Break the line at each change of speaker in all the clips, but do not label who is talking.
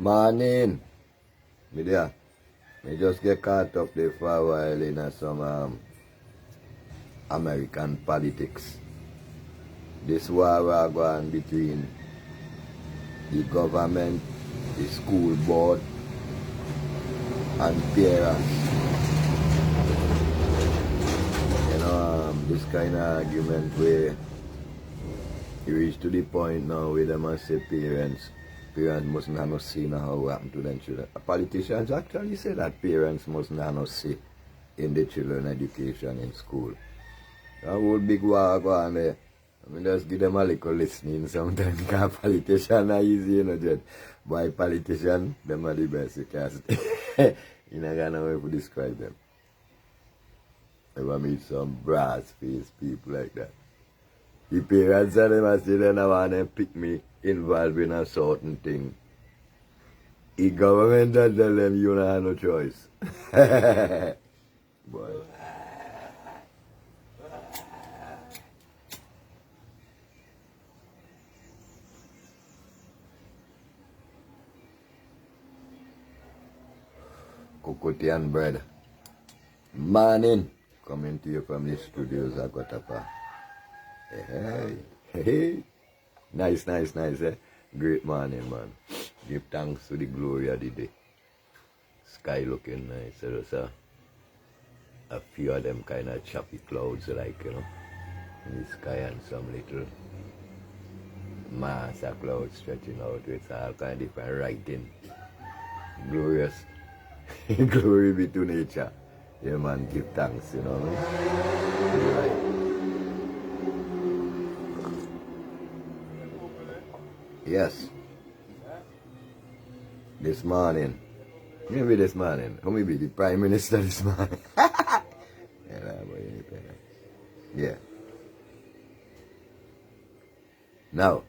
Morning. Me there. Me just get caught up there for a while in some American politics. This war going between the government, the school board, and parents. You know, this kind of argument where you reach to the point now where they must say parents mustn't have no say in how what happen to their children. Politicians actually say that parents mustn't have no say in the children education in school. A whole big war go on there. I mean, just give them a little listening sometimes because politicians are easy, you know, just by politicians, them are the best you can say. You know, I don't know how to describe them. Ever meet some brass face people like that. The parents and them say they don't want to pick me involved in a certain thing. The government does tell them you don't have no choice. Boy. Cocotte and bread. Morning. Coming to you from the studios at Guatapa. Hey. Nice, eh? Great morning, man. Give thanks to the glory of the day. Sky looking nice. There's a few of them kind of choppy clouds, like, you know, in the sky, and some little mass of clouds stretching out with all kind of different writing. Glorious. Glory be to nature. Yeah, man, give thanks, you know what I mean? Right. Yes. This morning. Maybe this morning. Who may be the Prime Minister this morning? Yeah. Now,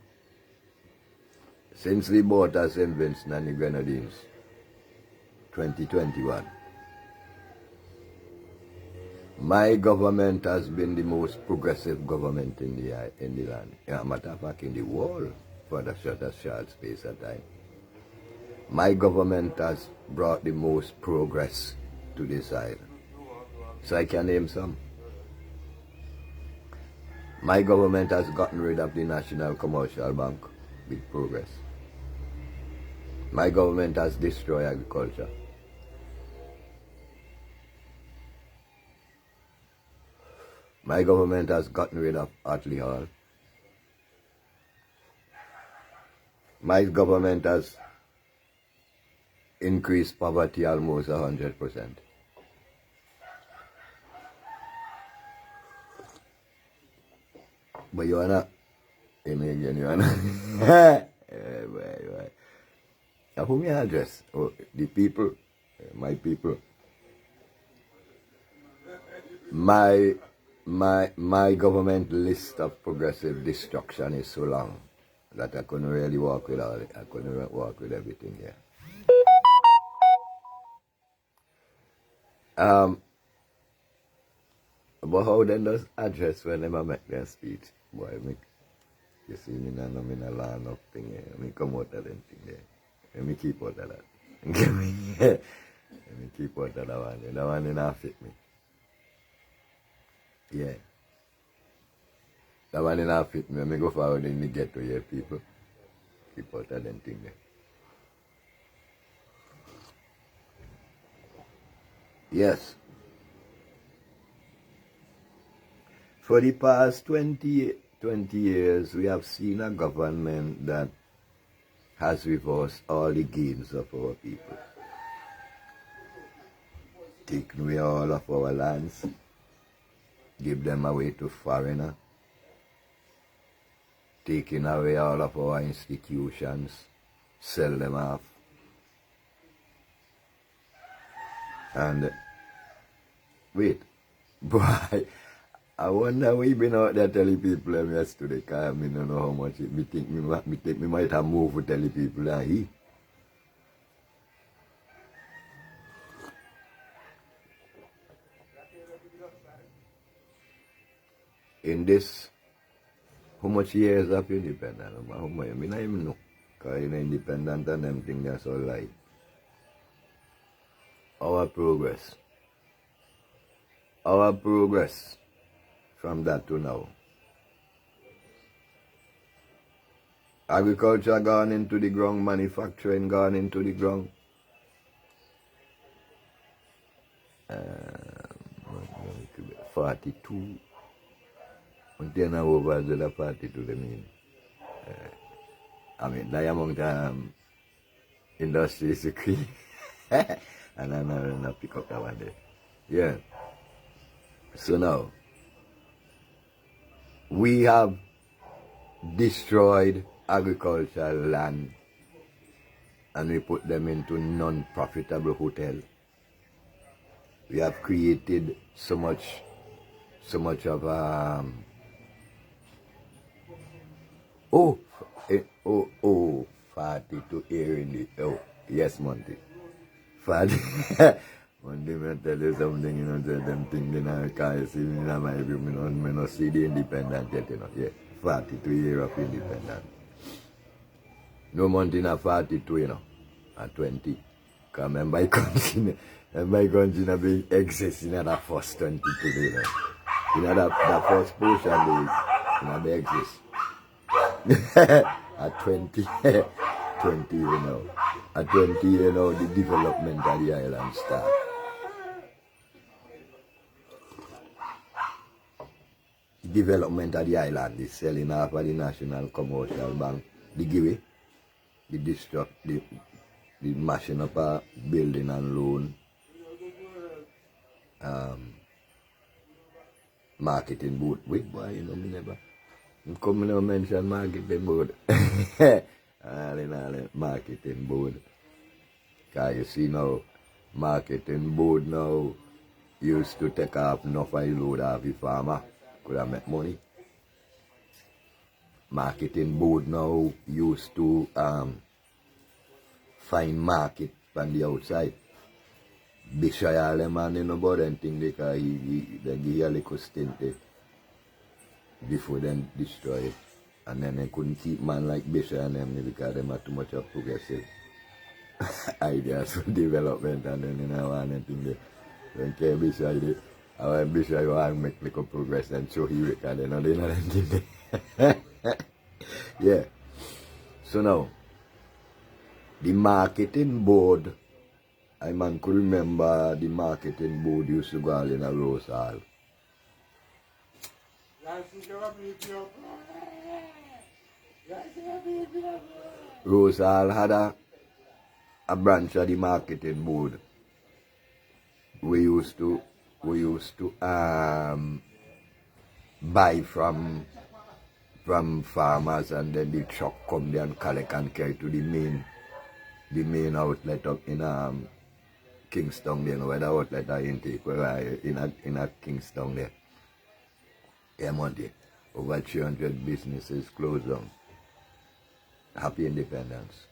since we bought our St. Vincent and the Grenadines, 2021, my government has been the most progressive government in the land. Matter of fact, in the world, for the short space of time. My government has brought the most progress to this island. So I can name some. My government has gotten rid of the National Commercial Bank. Big progress. My government has destroyed agriculture. My government has gotten rid of Atley Hall. My government has increased poverty almost 100%. But you wanna, you wanna, now who may I address? Oh, the people, my people. My government list of progressive destruction is so long that I couldn't really walk with all it. I couldn't walk with everything here. But how then does address when them make their speech? Boy, you see me now, I'm in a line up thing here. I come out of them thing there. Let me keep out of that. Let me keep out of that one. That one didn't fit me. Yeah. That one didn't fit me. Let me go forward in the ghetto here, people. Keep out of them thing there. Yes. For the past 20 years, we have seen a government that has reversed all the gains of our people. Taken away all of our lands, give them away to foreigners, taking away all of our institutions, sell them off. And wait, boy, I wonder we been out there telling people them yesterday, because I don't know how much it, me think me might have moved to tell people that he. In this, how much years of independence? How much? I don't even know. Because you know, independent and them things that's all like our progress from that to now. Agriculture gone into the ground, manufacturing gone into the ground. 42. Then over the 42 they mean. I mean, that among the industry secret. And I'm not pick up that one day. Yeah. So now, we have destroyed agricultural land and we put them into non-profitable hotel. We have created so much of 42 here in the yes, Monty. 40 Monty, I tell you something, you know, them things in our car, you see me in my view, me no see the independent yet, you know. Yeah, 42 years of independent. No month in a 42, you know, at 20. Because remember, my country a big excess in that first 22, you know. You know, that first portion, you know, the excess. At 20, 20, you know. At 20, you know, the development of the island start. Development of the island is selling off of the National Commercial Bank. The giveaway, the mashing up a building and loan, marketing board. Wait, boy, you know, me never. I'm coming to mention marketing board. Marketing board. Because you see now, marketing board now used to take off enough a load of the farmer. Could have make money. Marketing board now used to find market from the outside. Bishop all them man you know about them thing because they give you a little stint before them destroy it. And then they couldn't keep man like Bishop and them because them had too much of progressive ideas for development and then you know anything they don't care Bishop did. When Bishop you want to make little progress and show you it and they know anything there. Yeah. So now the marketing board, I man could remember the marketing board used to go all in a Rose Hall. Rose Hall had a branch of the marketing board. We used to buy from farmers and then the truck come there and collect and carry to the main outlet up in Kingston there, you know, where the outlet are intake, where in a Kingston there. Yeah, Monty. Over 300 businesses closed down. Happy independence.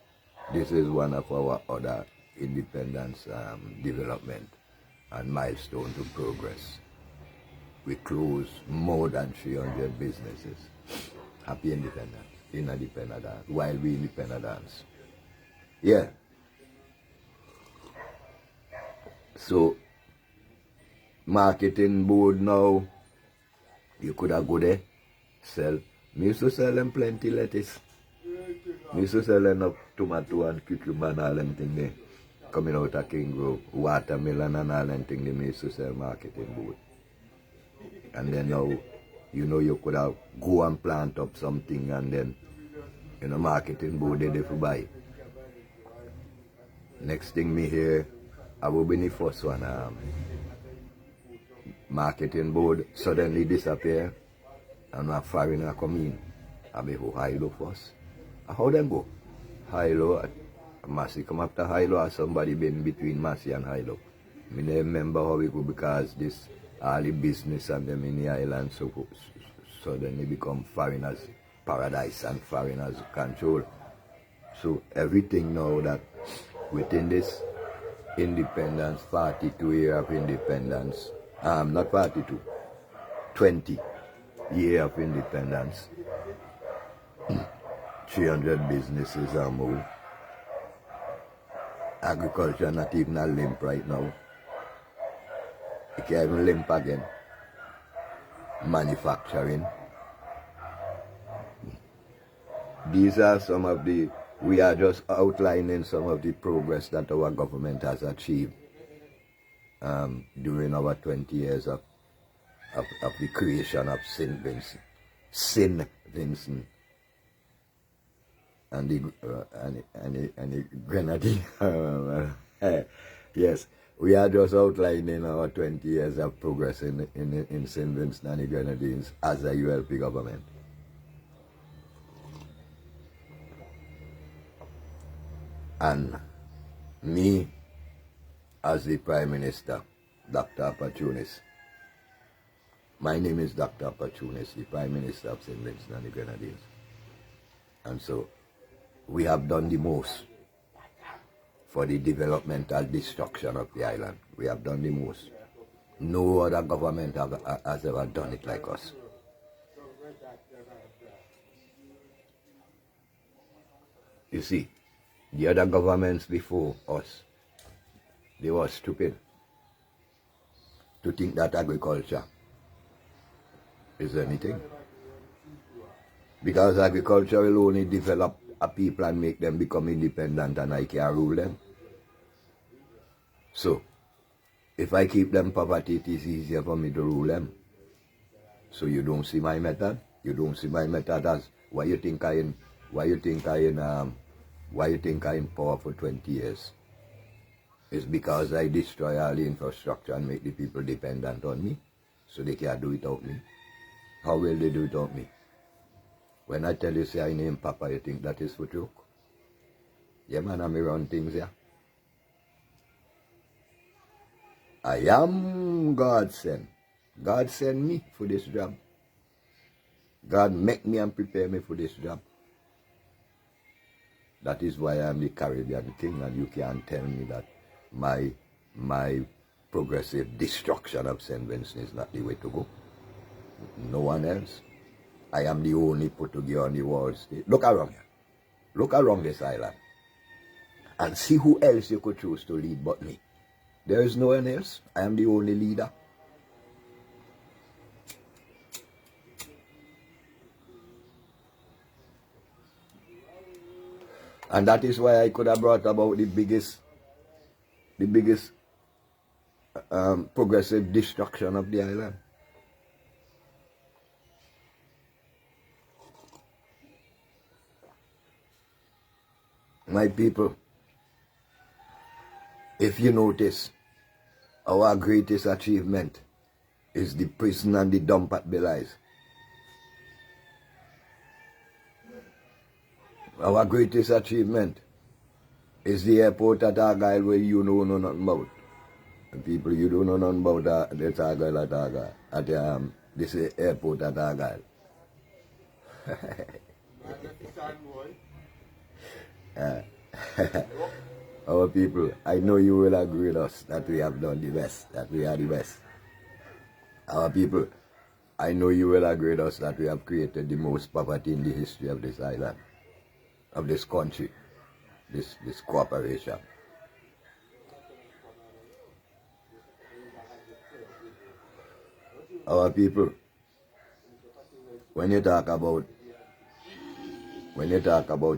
This is one of our other independence development and milestone to progress. We closed more than 300 businesses. Happy independence. In a dependent dance. While we independent dance. Yeah. So, marketing board now, you could have go there, sell. Me used to sell them plenty lettuce. Me used to sell them up tomato and cucumber and all them things there. Coming out of King Grove, watermelon and all them things, they used to sell marketing board. And then now, you know, you could have go and plant up something and then, you know, marketing board they for buy. Next thing me hear, I will be the first one. Marketing board suddenly disappear and a foreigner come in. I be go Hilo first. How them go? Hilo, Massey come after Hilo or somebody been between Massey and Hilo. I never remember how we go because this all the business and them in the island so suddenly become foreigners paradise and foreigners control. So everything now that within this independence, 42 year of independence, not 42, 20 year of independence, 300 businesses or more. Agriculture not even a limp right now. It can't even limp again. Manufacturing. These are some of the, we are just outlining some of the progress that our government has achieved during our 20 years of the creation of St. Vincent and the Grenadine. Yes, we are just outlining our 20 years of progress in St. Vincent and the Grenadines as a ULP government. And me, as the Prime Minister, Dr. Opportunist. My name is Dr. Opportunist, the Prime Minister of St. Vincent and the Grenadines. And so, we have done the most for the developmental destruction of the island. We have done the most. No other government has ever done it like us. You see, the other governments before us, they were stupid to think that agriculture is anything. Because agriculture will only develop a people and make them become independent, and I can't rule them. So, if I keep them poverty, it is easier for me to rule them. So you don't see my method? You don't see my method as why you think I in power for 20 years? It's because I destroy all the infrastructure and make the people dependent on me, so they can't do it without me. How will they do it without me? When I tell you, say I name Papa, you think that is for joke? Yeah, man, I'm run things here. I am God sent. God sent me for this job. God make me and prepare me for this job. That is why I'm the Caribbean king, and you can't tell me that my progressive destruction of St. Vincent is not the way to go. No one else. I am the only Portuguese on the world stage. Look around here. Look around this island. And see who else you could choose to lead but me. There is no one else. I am the only leader. And that is why I could have brought about the biggest progressive destruction of the island. My people, if you notice, our greatest achievement is the prison and the dump at Belize. Our greatest achievement is the airport at Argyle, where you know nothing about. And people, you don't know nothing about this Argyle at Argyle, at this airport at Argyle. Our people, I know you will agree with us that we have done the best, that we are the best. Our people, I know you will agree with us that we have created the most poverty in the history of this island, of this country, this cooperation. Our people, when you talk about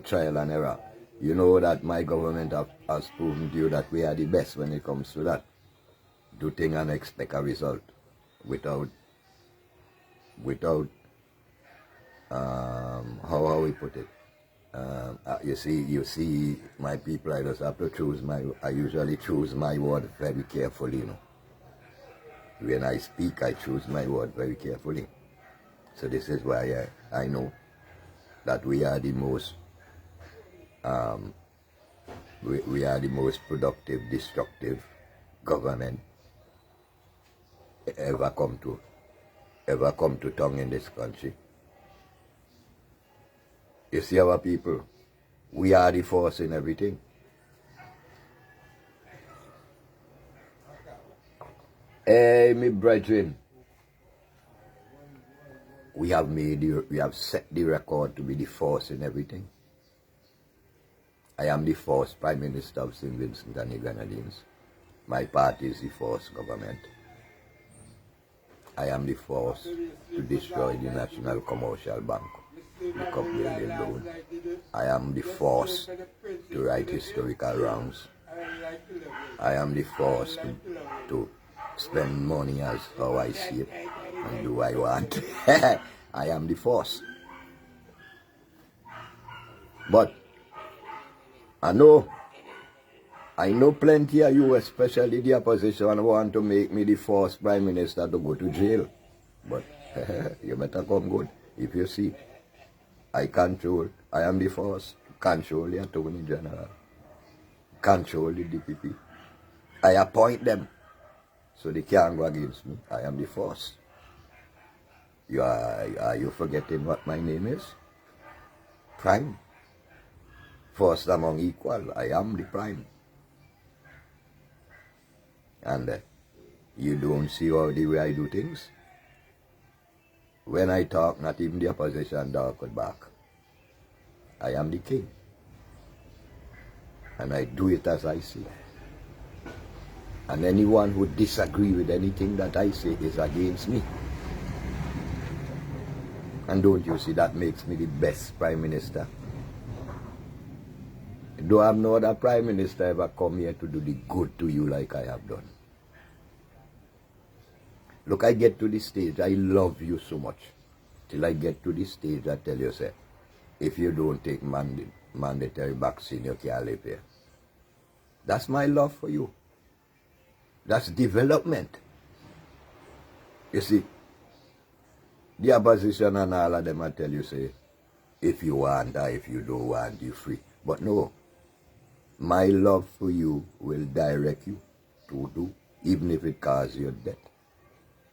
trial and error, you know that my government has proven to you that we are the best when it comes to that. Do things and expect a result without how we put it. You see, my people, I just have to I usually choose my word very carefully, you know. When I speak, I choose my word very carefully. So this is why I know that we are the most we are the most productive, destructive government ever come to tongue in this country. You see, our people, we are the force in everything. Hey, me brethren, we have set the record to be the force in everything. I am the first Prime Minister of St. Vincent and the Grenadines. My party is the first government. I am the first to destroy the National Commercial Bank, the cup building loan. I am the first to right historical wrongs. I am the first to spend money as how I see it and do I want. I am the first. But I know plenty of you, especially the opposition, want to make me the first Prime Minister to go to jail. But you better come good. If you see, I am the first to control the Attorney General, control the DPP. I appoint them, so they can't go against me. I am the first. Are you forgetting what my name is? Prime. First among equal. I am the Prime. And you don't see how the way I do things? When I talk, not even the opposition talk back. I am the king. And I do it as I say. And anyone who disagree with anything that I say is against me. And don't you see that makes me the best Prime Minister? Don't have no other Prime Minister ever come here to do the good to you like I have done. Look, I get to this stage, I love you so much. Till I get to this stage, I tell you, say, if you don't take mandatory vaccine, you can't live here. That's my love for you. That's development. You see, the opposition and all of them, I tell you, say, if you want or if you don't want, you're free. But no, my love for you will direct you to do, even if it causes your death.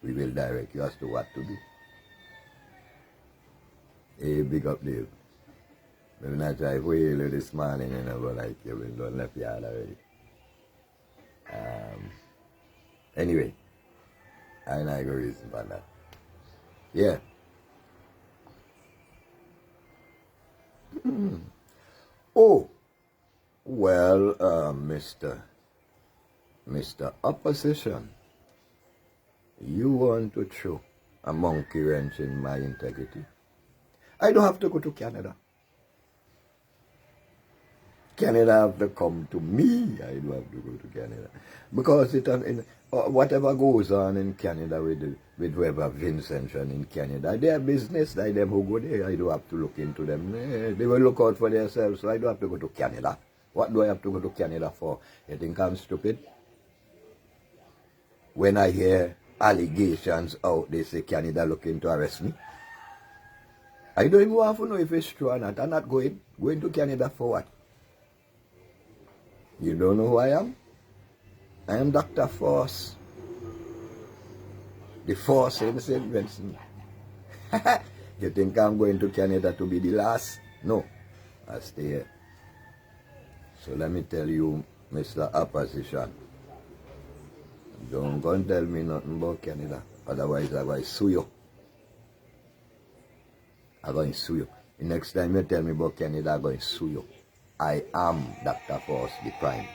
We will direct you as to what to do. Hey, big up, Dave. Maybe not try for you this morning, you know, but like you will don't left yard already. Anyway, I know I go reason for that. Yeah. Oh, well, Mr. Opposition, you want to throw a monkey wrench in my integrity? I don't have to go to Canada. Canada have to come to me. I don't have to go to Canada. Because whatever goes on in Canada with whoever Vincent in Canada, their business, like them who go there, I don't have to look into them. They will look out for themselves, so I don't have to go to Canada. What do I have to go to Canada for? You think I'm stupid? When I hear allegations out, they say Canada looking to arrest me. I don't even want to know if it's true or not. I'm not going. Going to Canada for what? You don't know who I am? I am Dr. Force. The Force in St. Vincent. You think I'm going to Canada to be the last? No. I stay here. So let me tell you, Mr. Opposition, don't go and tell me nothing about Canada. Otherwise, I'm going to sue you. I'm going to sue you. The next time you tell me about Canada, I'm going to sue you. I am Dr. Force, the Prime.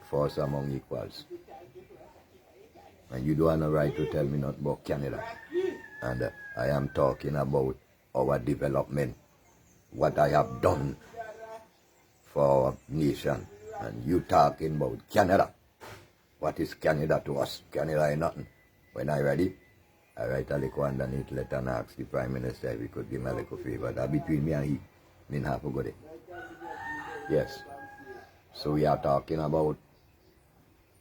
Force among equals. And you don't have no right to tell me nothing about Canada. And I am talking about our development. What I have done for our nation. And you talking about Canada. What is Canada to us? Canada ain't nothing. When I ready, I write a little underneath letter and ask the Prime Minister if he could give me a little favor. That between me and he. Me have to go there. Yes. So we are talking about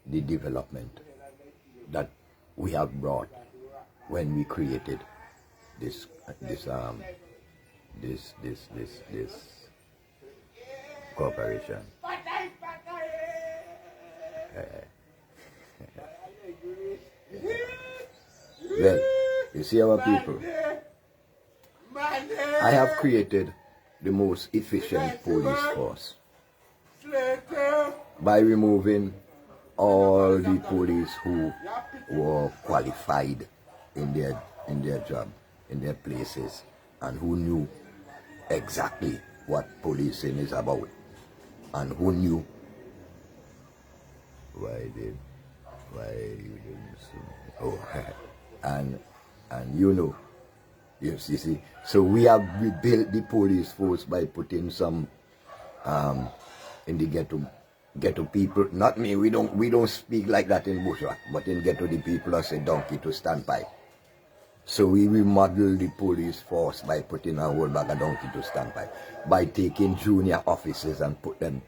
the development that we have brought when we created this corporation. Well, you see our people. I have created the most efficient police force by removing all the police who were qualified in their job, in their places, and who knew exactly what policing is about. And who knew? Why you didn't see me? Oh, and you know, you see. So we built the police force by putting some in the ghetto people. Not me. We don't speak like that in Bushra, but in ghetto the people are say donkey to stand by. So we remodeled the police force by putting a whole bag of donkey to stand by taking junior officers and put them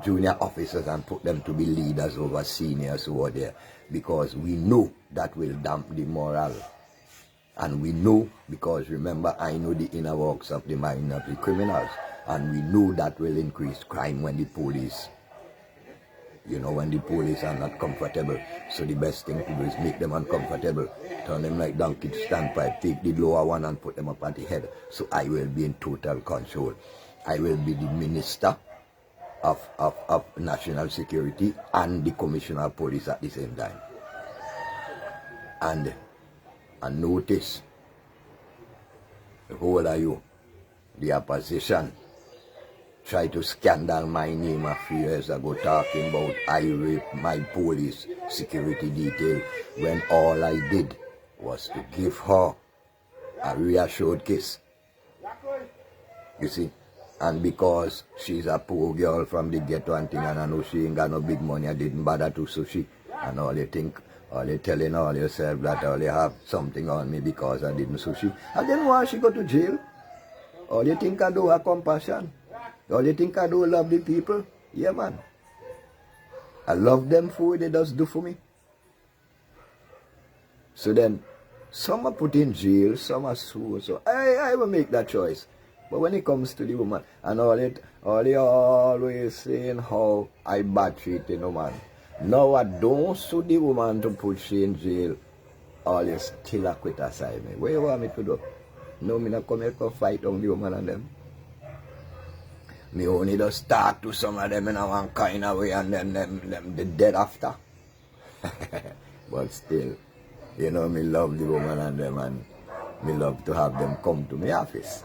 to be leaders over seniors who are there, because we know that will damp the morale. And we know, because remember, I know the inner works of the mind of the criminals, and we know that will increase crime when the police, when the police are not comfortable. So the best thing to do is make them uncomfortable, turn them like donkey to standpipe, take the lower one and put them up at the head. So I will be in total control. I will be the minister of national security and the commissioner of police at the same time. And notice, who are you? The opposition tried to scandal my name a few years ago, talking about I raped my police security detail, when all I did was to give her a reassured kiss. You see? And because she's a poor girl from the ghetto and thing, and I know she ain't got no big money, I didn't bother to sushi. And all you telling all yourself that all you have something on me because I didn't sushi. And then why she go to jail? All you think I do have compassion? All you think I do love the people? Yeah, man. I love them for what they just do for me. So then, some are put in jail, some are sued. So I will make that choice. But when it comes to the woman, and all you always saying how I bad treating the woman. Now I don't sue the woman to put she in jail. All you still a quit aside me. What you want me to do? No, me not come here to fight on the woman and them. Me only just talk to some of them in a one kind of way, and them they dead after. But still, me love the woman and them, and me love to have them come to my office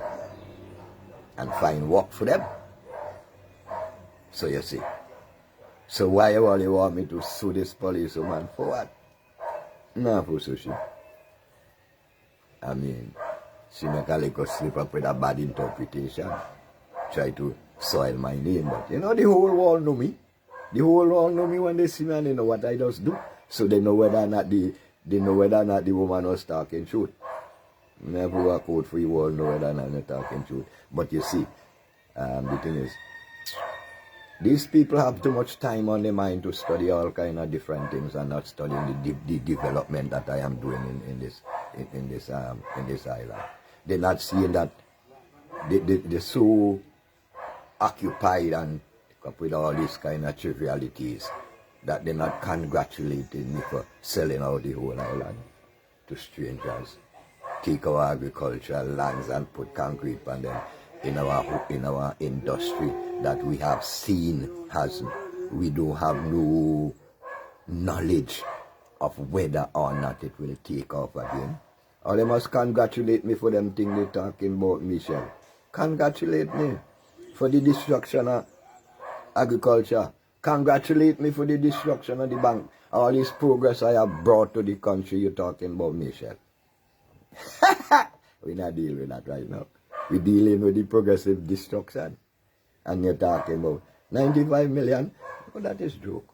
and find work for them. So you see. So why you only want me to sue this police woman? For what? No, for sushi. I mean, she make a little slip up with a bad interpretation. Try to soil my name, but the whole world know me. The whole world know me when they see me, and they know what I just do. So they know whether or not the woman was talking truth. Never work out for you all know whether or not they're talking truth. But you see, the thing is, these people have too much time on their mind to study all kind of different things and not studying the development that I am doing in this island. They're not seeing that they're so occupied and with all these kind of trivialities that they're not congratulating me for selling out the whole island to strangers. Take our agricultural lands and put concrete on them. In our industry that we have seen, we don't have no knowledge of whether or not it will take off again. Or they must congratulate me for them thing they talking about, Michelle. Congratulate me for the destruction of agriculture. Congratulate me for the destruction of the bank. All this progress I have brought to the country you're talking about, Michelle. We're not dealing with that right now. We're dealing with the progressive destruction. And you're talking about 95 million. Oh, that is joke.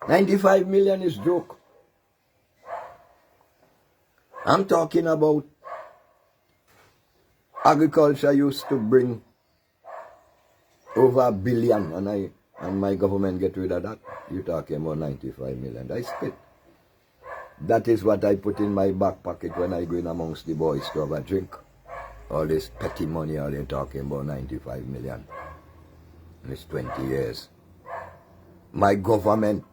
95 million is joke. I'm talking about agriculture used to bring over $1 billion, and my government get rid of that. You're talking about 95 million. I spit. That is what I put in my back pocket when I go in amongst the boys to have a drink. All this petty money, all they're talking about 95 million. And it's 20 years. My government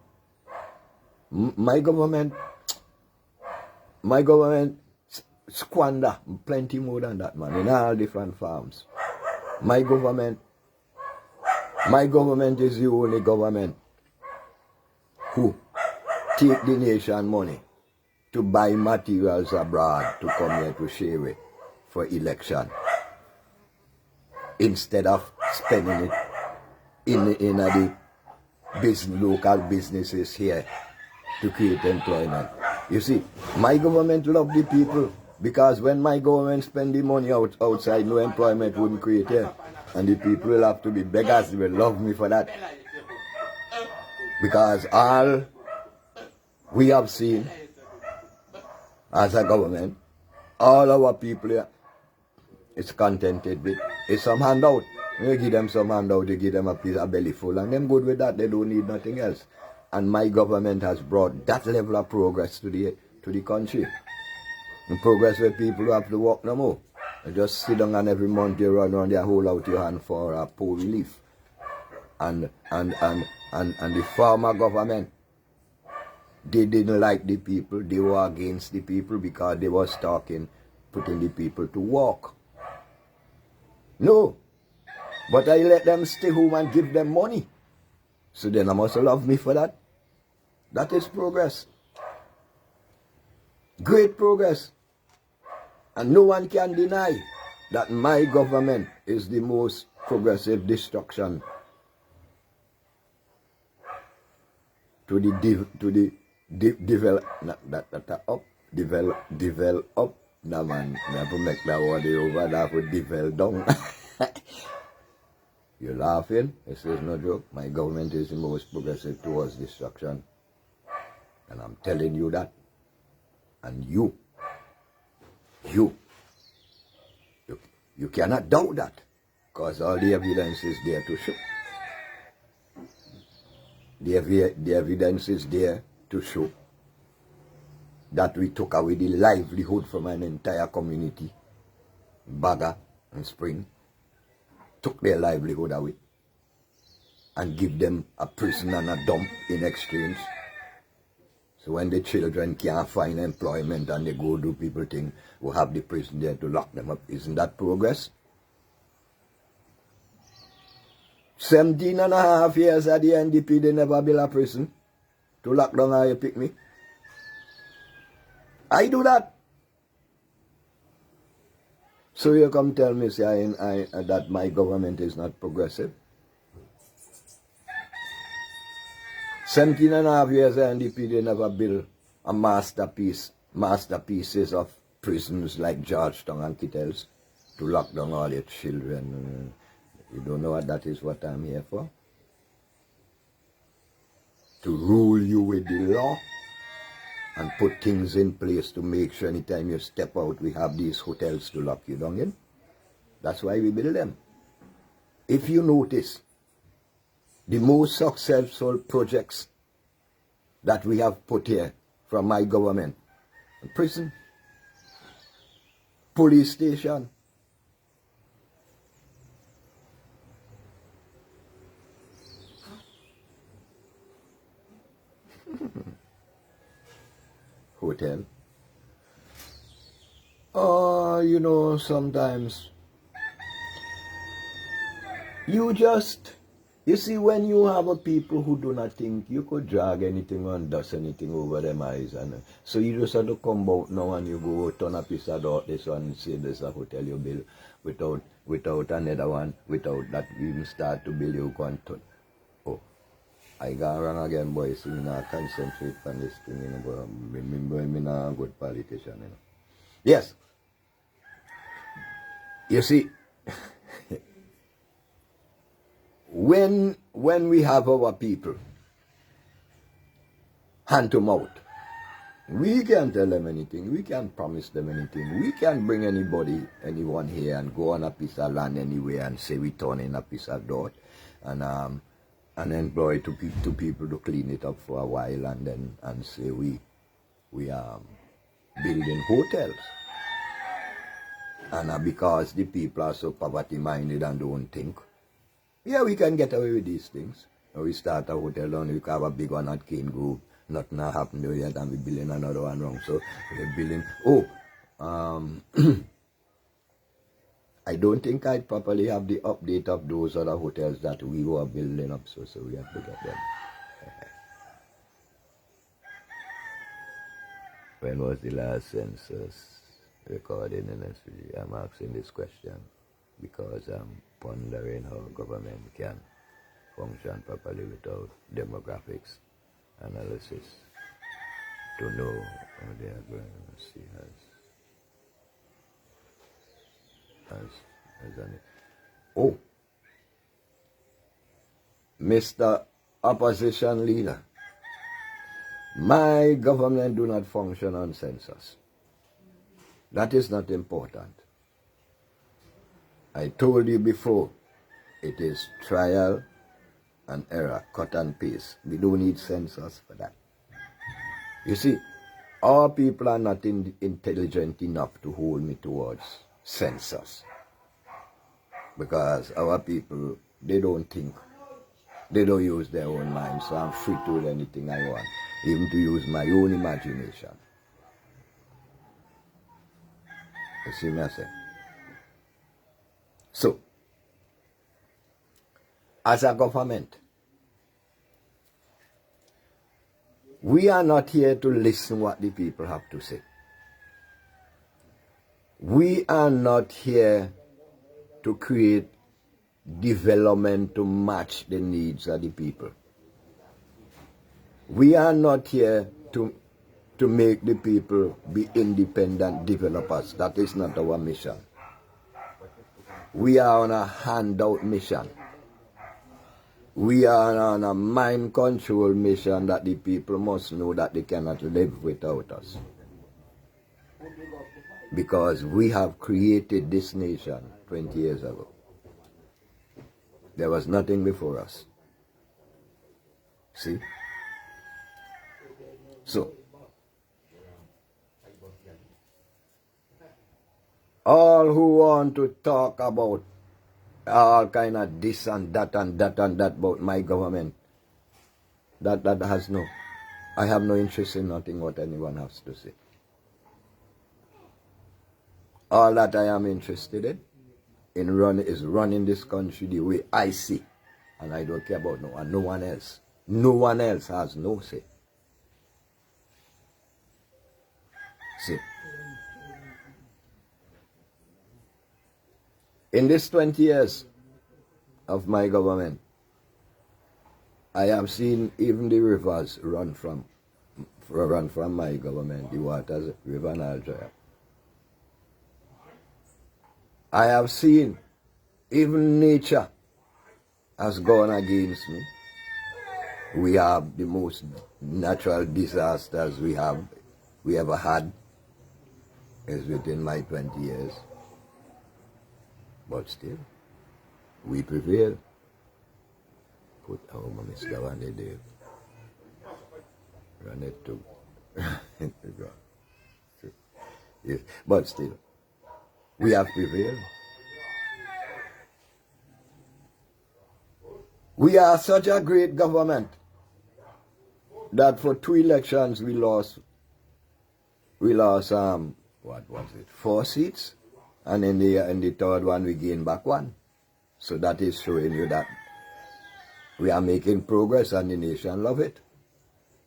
squander plenty more than that, man, in all different farms. My government is the only government who take the nation money to buy materials abroad to come here to share it for election. instead of spending it in the local businesses here to create employment. You see, my government love the people, because when my government spend the money outside, no employment wouldn't create here. And the people will have to be beggars. They will love me for that. Because all we have seen as a government, all our people here is contented with is some handout. You give them some handout, you give them a piece of belly full, and them good with that. They don't need nothing else. And my government has brought that level of progress to the country. The progress where people have to work no more. You just sit down and every month you run around, they hold out your hand for a poor relief. And the former government, they didn't like the people. They were against the people because they was putting the people to work. No. But I let them stay home and give them money. So then I must love me for that. That is progress. Great progress. And no one can deny that my government is the most progressive destruction to the develop no man, I have to make that word over that would develop down. You're laughing? This is no joke. My government is the most progressive towards destruction. And I'm telling you that. And you cannot doubt that. Because all the evidence is there to show. The evidence is there to show that we took away the livelihood from an entire community. Baga and Spring took their livelihood away and give them a prison and a dump in exchange. So when the children can't find employment and they go do people thing, we have the prison there to lock them up. Isn't that progress? 17 and a half years at the NDP, they never built a prison to lock down how you pick me. I do that. So you come tell me say that my government is not progressive. 17 and a half years at NDP, they never built a masterpieces of prisons like Georgetown and Kittels to lock down all your children. You don't know that is what I'm here for? To rule you with the law and put things in place to make sure anytime you step out, we have these hotels to lock you down in. That's why we build them. If you notice, the most successful projects that we have put here from my government, prison, police station, hotel. You know, sometimes you see, when you have a people who do not think, you could drag anything and dust anything over them eyes, and so you just have to come out now and you go turn a piece of dirt this one and say this is a hotel you build without another one, without that even start to build, you can't turn. Oh, I got wrong again, boys. So you know, concentrate on this thing, you know, but remember I'm not a good politician, you know. Yes. You see, when we have our people hand to mouth, we can't tell them anything, we can't promise them anything, we can't bring anyone here and go on a piece of land anywhere and say we turn in a piece of dirt and employ two people to clean it up for a while and say we are building hotels. And because the people are so poverty minded and don't think, yeah, we can get away with these things. Or we start a hotel down, we can have a big one at Cane Grove, nothing happened there yet, and we're building another one wrong. So we're building. I don't think I properly have the update of those other hotels that we were building up, so we have to get them. When was the last census recorded in SVG? I'm asking this question. because I'm pondering how government can function properly without demographics analysis to know how they are going to see as an... Oh, Mr. Opposition Leader, my government do not function on census. That is not important. I told you before, it is trial and error, cut and paste. We don't need census for that. You see, our people are not intelligent enough to hold me towards census. Because our people, they don't think. They don't use their own mind, so I'm free to do anything I want, even to use my own imagination. You see me, I say? So, as a government, we are not here to listen what the people have to say. We are not here to create development to match the needs of the people. We are not here to make the people be independent developers. That is not our mission. We are on a handout mission. We are on a mind control mission that the people must know that they cannot live without us. Because we have created this nation 20 years ago. There was nothing before us. See? So, all who want to talk about all kind of this and that and that and that about my government, that has no, I have no interest in nothing what anyone has to say. All that I am interested in is running this country the way I see. And I don't care about no one else. No one else has no say. See. In this 20 years of my government, I have seen even the rivers run from my government, the waters, River Nile dry up. I have seen even nature has gone against me. We have the most natural disasters we ever had is within my 20 years. But still, we prevail. Put our Mr. One day. Run it to yes. But still, we have prevailed. We are such a great government that for 2 elections we lost what was it, 4 seats, and in the third one we gained back 1. So that is showing you that we are making progress and the nation love it.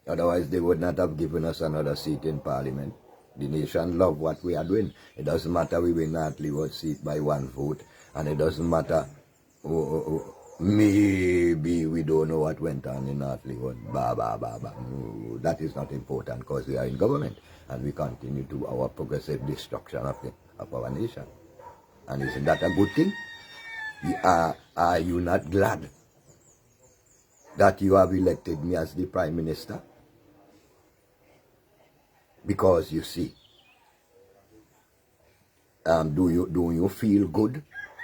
Otherwise they would not have given us another seat in Parliament. The nation love what we are doing. It doesn't matter we win that Leeward seat by 1 vote, and it doesn't matter maybe we don't know what went on in North Leeward. No, that is not important because we are in government and we continue to our progressive destruction of our nation. And isn't that a good thing? Are you not glad that you have elected me as the Prime Minister? Because you see, do you feel good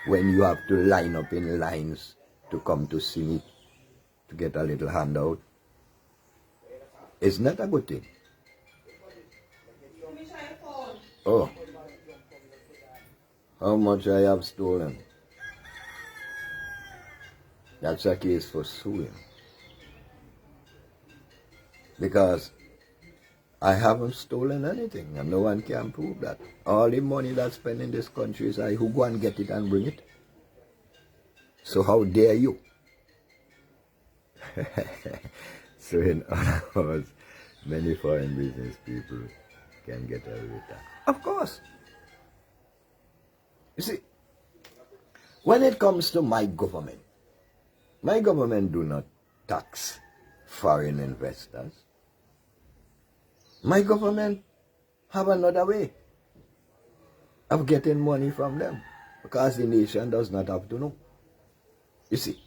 when you have to line up in lines to come to see me to get a little handout? It's not a good thing. Oh, how much I have stolen? That's a case for suing. Because I haven't stolen anything and no one can prove that. All the money that's spent in this country is I who go and get it and bring it. So how dare you? So in other words, many foreign business people can get away with that. Of course. You see, When it comes to my government do not tax foreign investors. My government have another way of getting money from them, because the nation does not have to know. You see,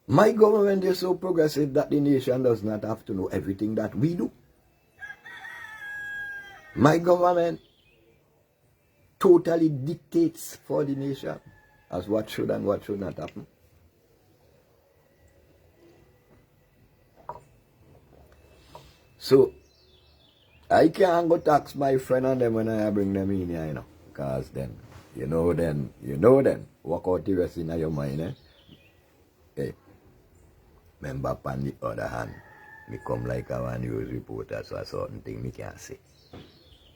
my government is so progressive that the nation does not have to know everything that we do. My government totally dictates for the nation as what should and what should not happen. So, I can't go tax my friend and them when I bring them in here, you know. Because then, you know then, work out the rest in your mind, eh? Hey, remember on the other hand, me come like a news reporter, so a certain thing me can't say.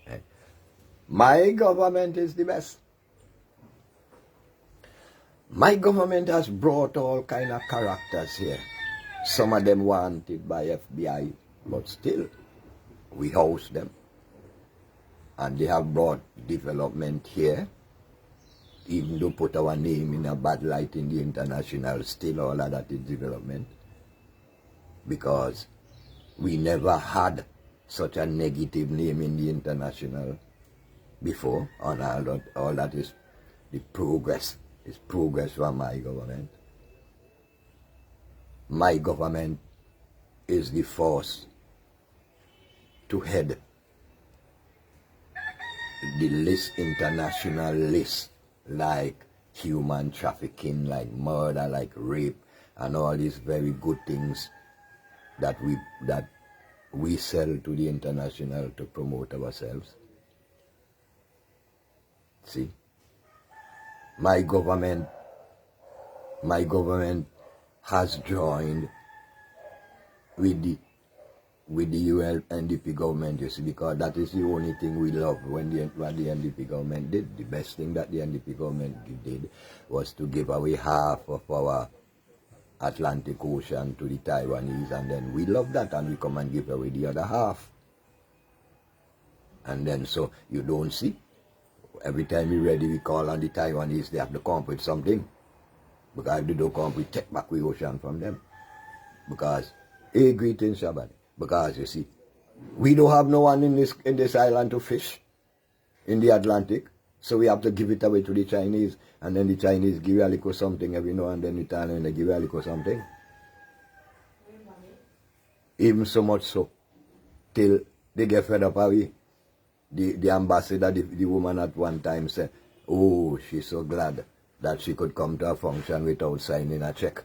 Eh? My government is the best. My government has brought all kind of characters here. Some of them wanted by FBI, but still, we house them. And they have brought development here, even though put our name in a bad light in the international, still all of that is development. Because we never had such a negative name in the international before, and all that is the progress. It's progress from my government. My government is the force to head the list, international list, like human trafficking, like murder, like rape, and all these very good things that we sell to the international to promote ourselves. See, my government has joined with the NDP government, you see, because that is the only thing we love what the NDP government did. The best thing that the NDP government did was to give away half of our Atlantic Ocean to the Taiwanese, and then we love that, and we come and give away the other half. And then so you don't see, every time we're ready, we call on the Taiwanese, they have to come up with something. Because if they don't come up, we take back the ocean from them. Because, hey, greetings, Shabbat. Because you see, we don't have no one in this island to fish in the Atlantic, so we have to give it away to the Chinese, and then the Chinese give a little something every now and then, the Italian they give a little something. Even so much so, till they get fed up away. The ambassador, the woman at one time said, oh, she's so glad that she could come to a function without signing a check.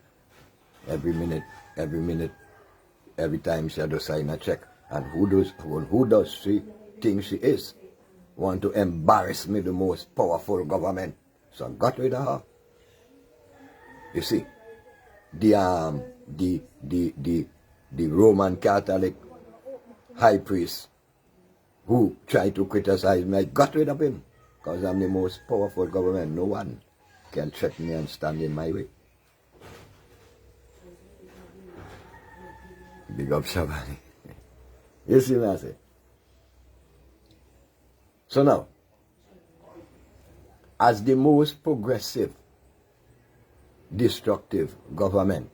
Every time she had to sign a check. And who does she think she is? Want to embarrass me, the most powerful government. So I got rid of her. You see, the Roman Catholic high priest who tried to criticize me, I got rid of him. Because I'm the most powerful government. No one can check me and stand in my way. Big up Shabani. You see what I say? So now, as the most progressive, destructive government,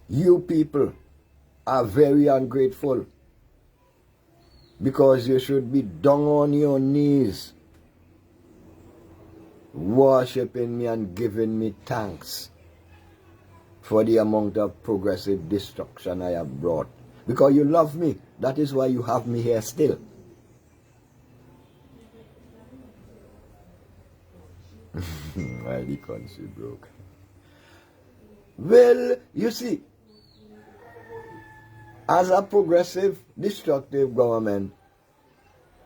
you people are very ungrateful, because you should be down on your knees worshipping me and giving me thanks for the amount of progressive destruction I have brought. Because you love me. That is why you have me here still. Why the country broke? Well, you see, as a progressive, destructive government,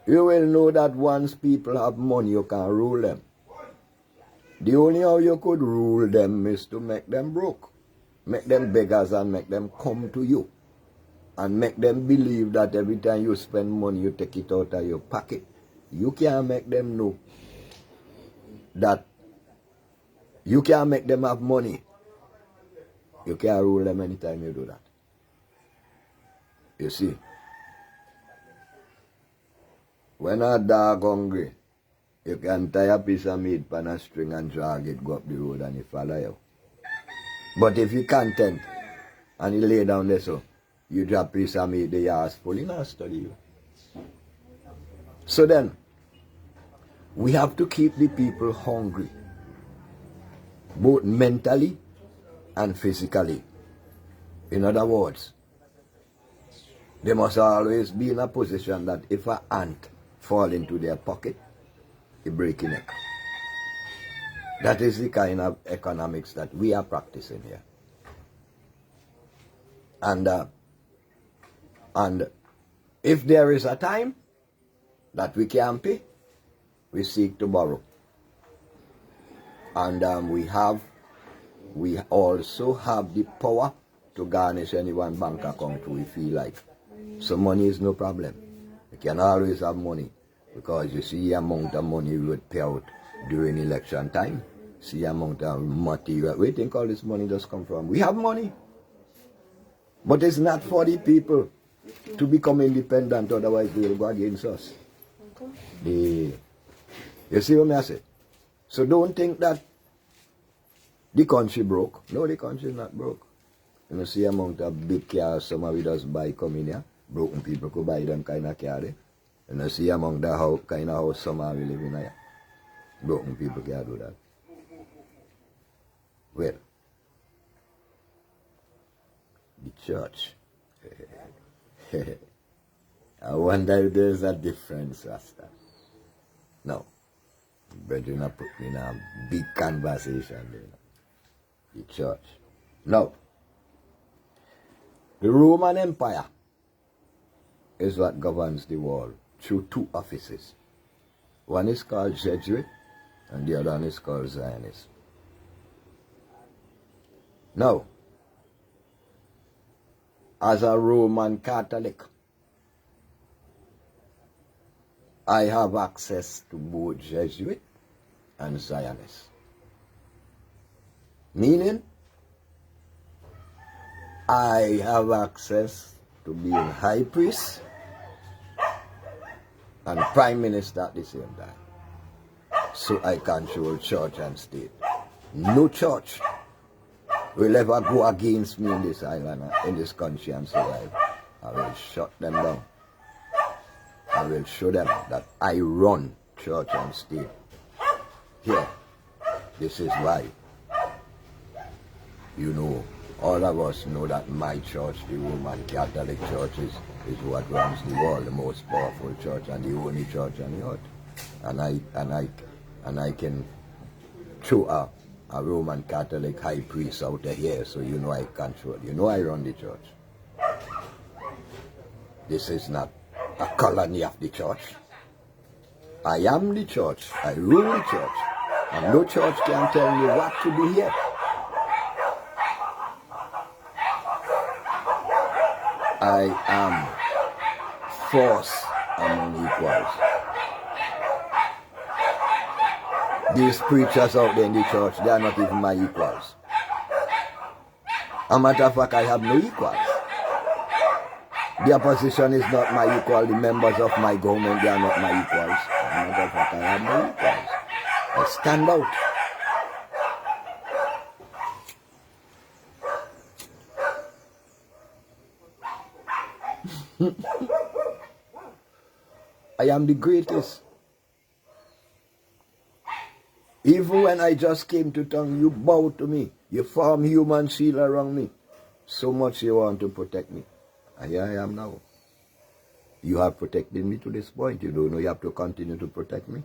you will know that once people have money, you can rule them. The only how you could rule them is to make them broke. Make them beggars and make them come to you. And make them believe that every time you spend money, you take it out of your pocket. You can't make them know that you can't make them have money. You can't rule them anytime you do that. You see, when a dog hungry, You can tie a piece of meat on a string and drag it, go up the road and it follow you. But if you content and you lay down there so, you drop a piece of meat, the ass full, you not study you. So then, we have to keep the people hungry, both mentally and physically. In other words, they must always be in a position that if an ant fall into their pocket, they break in it. That is the kind of economics that we are practicing here. And if there is a time that we can pay, we seek to borrow. And we also have the power to garnish any one bank account we feel like. So money is no problem. You can always have money, because you see the amount of money we would pay out during election time. See the amount of material. Where do you think all this money does come from? We have money. But it's not for the people to become independent, otherwise they will go against us. You see what I say? So don't think that the country broke. No, the country is not broke. You see the amount of big cars some of us buy coming here. Broken people could buy them kind of car there. You see the amount of kind of house some of we live in here. Broken people can't do that. Well, the church. I wonder if there's a difference, Rasta. No. Brethren have put me in a big conversation there. The church. Now, the Roman Empire is what governs the world through two offices. One is called Jesuit and the other one is called Zionist. Now, as a Roman Catholic, I have access to both Jesuit and Zionist. Meaning, I have access to being high priest and prime minister at the same time. So I control church and state. No church will ever go against me in this island, in this country, and survive. I will shut them down. I will show them that I run church and state. Here, this is why. You know, all of us know that my church, the Roman Catholic Church, is what runs the world, the most powerful church and the only church on the earth. And I can throw a Roman Catholic high priest out of here, so you know I control. You know I run the church. This is not a colony of the church. I am the church. I rule the church. And no church can tell me what to do here. I am force among equals. These preachers out there in the church, they are not even my equals. As a matter of fact, I have no equals. The opposition is not my equal. The members of my government, they are not my equals. As a matter of fact, I have no equals. I stand out. I am the greatest. Even when I just came to town, you bow to me. You form human shield around me. So much you want to protect me. And here I am now. You have protected me to this point. You don't know you have to continue to protect me.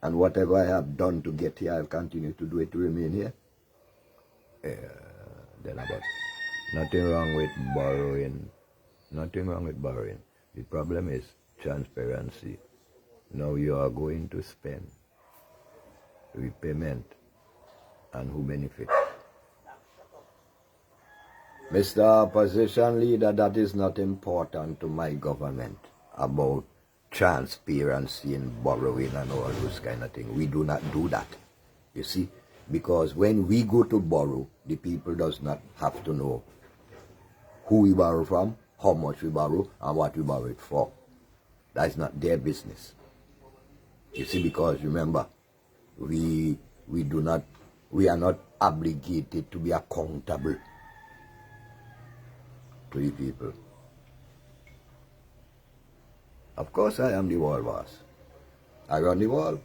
And whatever I have done to get here, I'll continue to do it to remain here. Then about nothing wrong with borrowing. Nothing wrong with borrowing. The problem is transparency. Now you are going to spend repayment and who benefits. Mr. Opposition Leader, that is not important to my government about transparency and borrowing and all those kind of things. We do not do that. You see, because when we go to borrow, the people does not have to know who we borrow from, how much we borrow, and what we borrow it for. That's not their business. You see, because remember, we are not obligated to be accountable to the people. Of course I am the world boss. I run the world.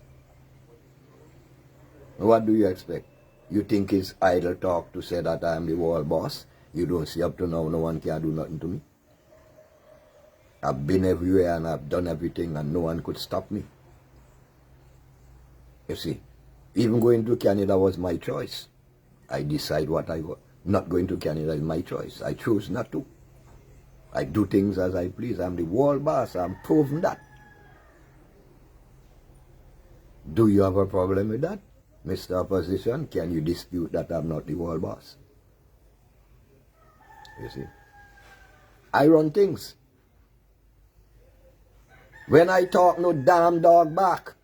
What do you expect? You think it's idle talk to say that I am the world boss? You don't see up to now, no one can do nothing to me. I've been everywhere and I've done everything and no one could stop me. You see, even going to Canada was my choice. I decide what I go. Not going to Canada is my choice. I choose not to. I do things as I please. I'm the world boss. I'm proven that. Do you have a problem with that, Mr. Opposition? Can you dispute that I'm not the world boss? You see, I run things. When I talk, no damn dog back.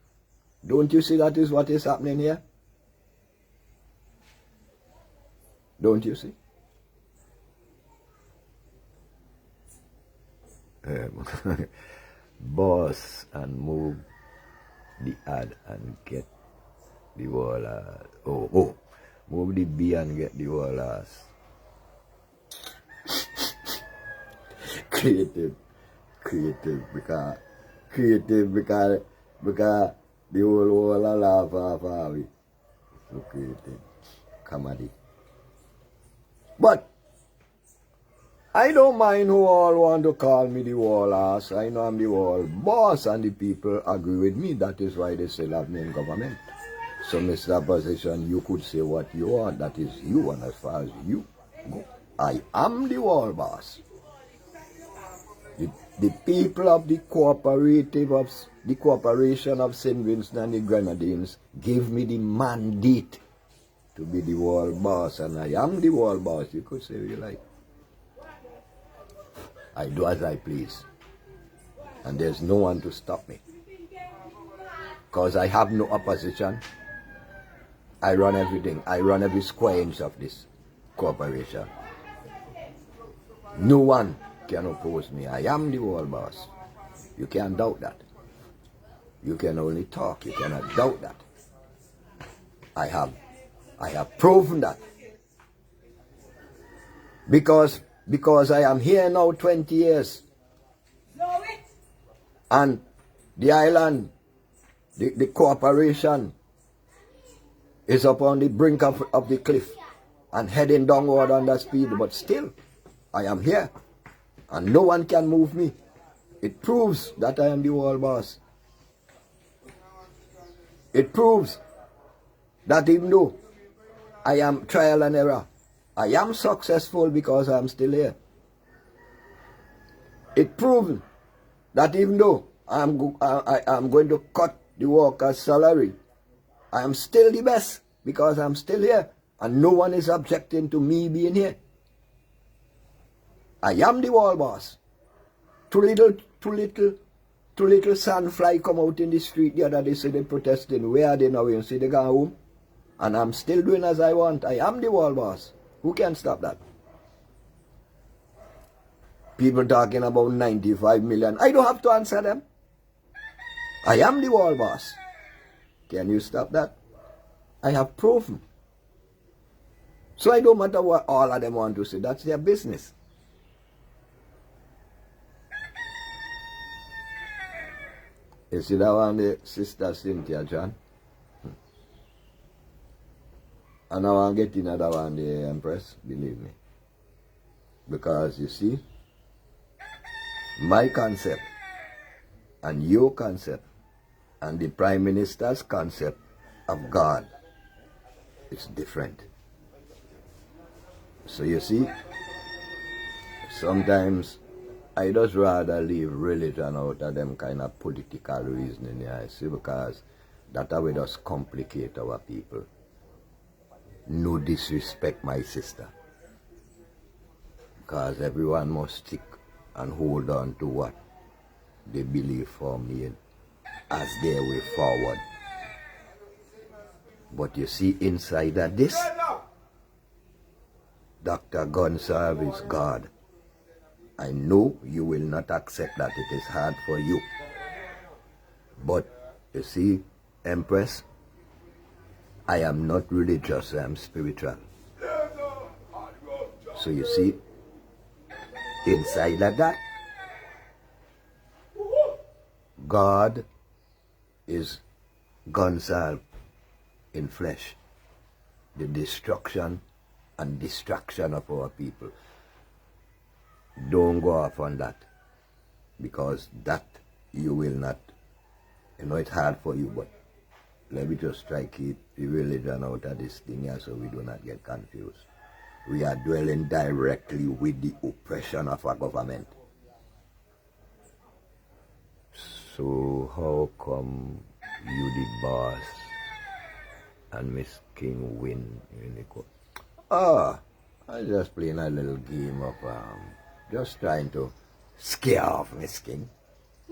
Don't you see that is what is happening here? Don't you see? Boss and move the ad and get the wall ass. Move the B and get the wall ass. Creative because the whole wall laugh off it. So creative. Comedy. But I don't mind who all want to call me the wall ass. I know I'm the wall boss and the people agree with me. That is why they still have me in government. So Mr. Opposition, you could say what you want. That is you, and as far as you go, I am the wall boss. The people of the cooperative of the Cooperation of St. Vincent and the Grenadines give me the mandate to be the world boss, and I am the world boss. You could say what you like. I do as I please, and there's no one to stop me, because I have no opposition. I run everything. I run every square inch of this corporation. No one can oppose me. I am the world boss. You can't doubt that. You can only talk. You cannot doubt that. I have proven that. Because I am here now 20 years. And the island, the corporation is up on the brink of the cliff and heading downward under speed. But still, I am here. And no one can move me. It proves that I am the world boss. It proves that even though I am trial and error, I am successful because I am still here. It proves that even though I am going to cut the workers' salary, I am still the best because I am still here and no one is objecting to me being here. I am the world boss. Two little sandfly come out in the street the other day, say they protesting. Where are they now? You see they gone home? And I'm still doing as I want. I am the world boss. Who can stop that? People talking about 95 million. I don't have to answer them. I am the world boss. Can you stop that? I have proven. So I don't matter what all of them want to say. That's their business. You see that one, the Sister Cynthia, John? And I want to get another one, the Empress, believe me. Because you see, my concept and your concept and the Prime Minister's concept of God is different. So you see, sometimes I just rather leave religion out of them kind of political reasoning, yeah, see, because that will just complicate our people. No disrespect, my sister, because everyone must stick and hold on to what they believe firmly in as their way forward. But you see, inside of this, Dr. Gonsalve is God. I know you will not accept that. It is hard for you. But You see, Empress, I am not religious, I am spiritual. So you see, inside of that, God is Gonzal in flesh. The destruction and distraction of our people. Don't go off on that, because that you will not, it's hard for you, but let me just try keep the religion out of this thing here so we do not get confused. We are dwelling directly with the oppression of our government. So how come you the boss and Miss King win in the court? I just playing a little game of just trying to scare off Miss King.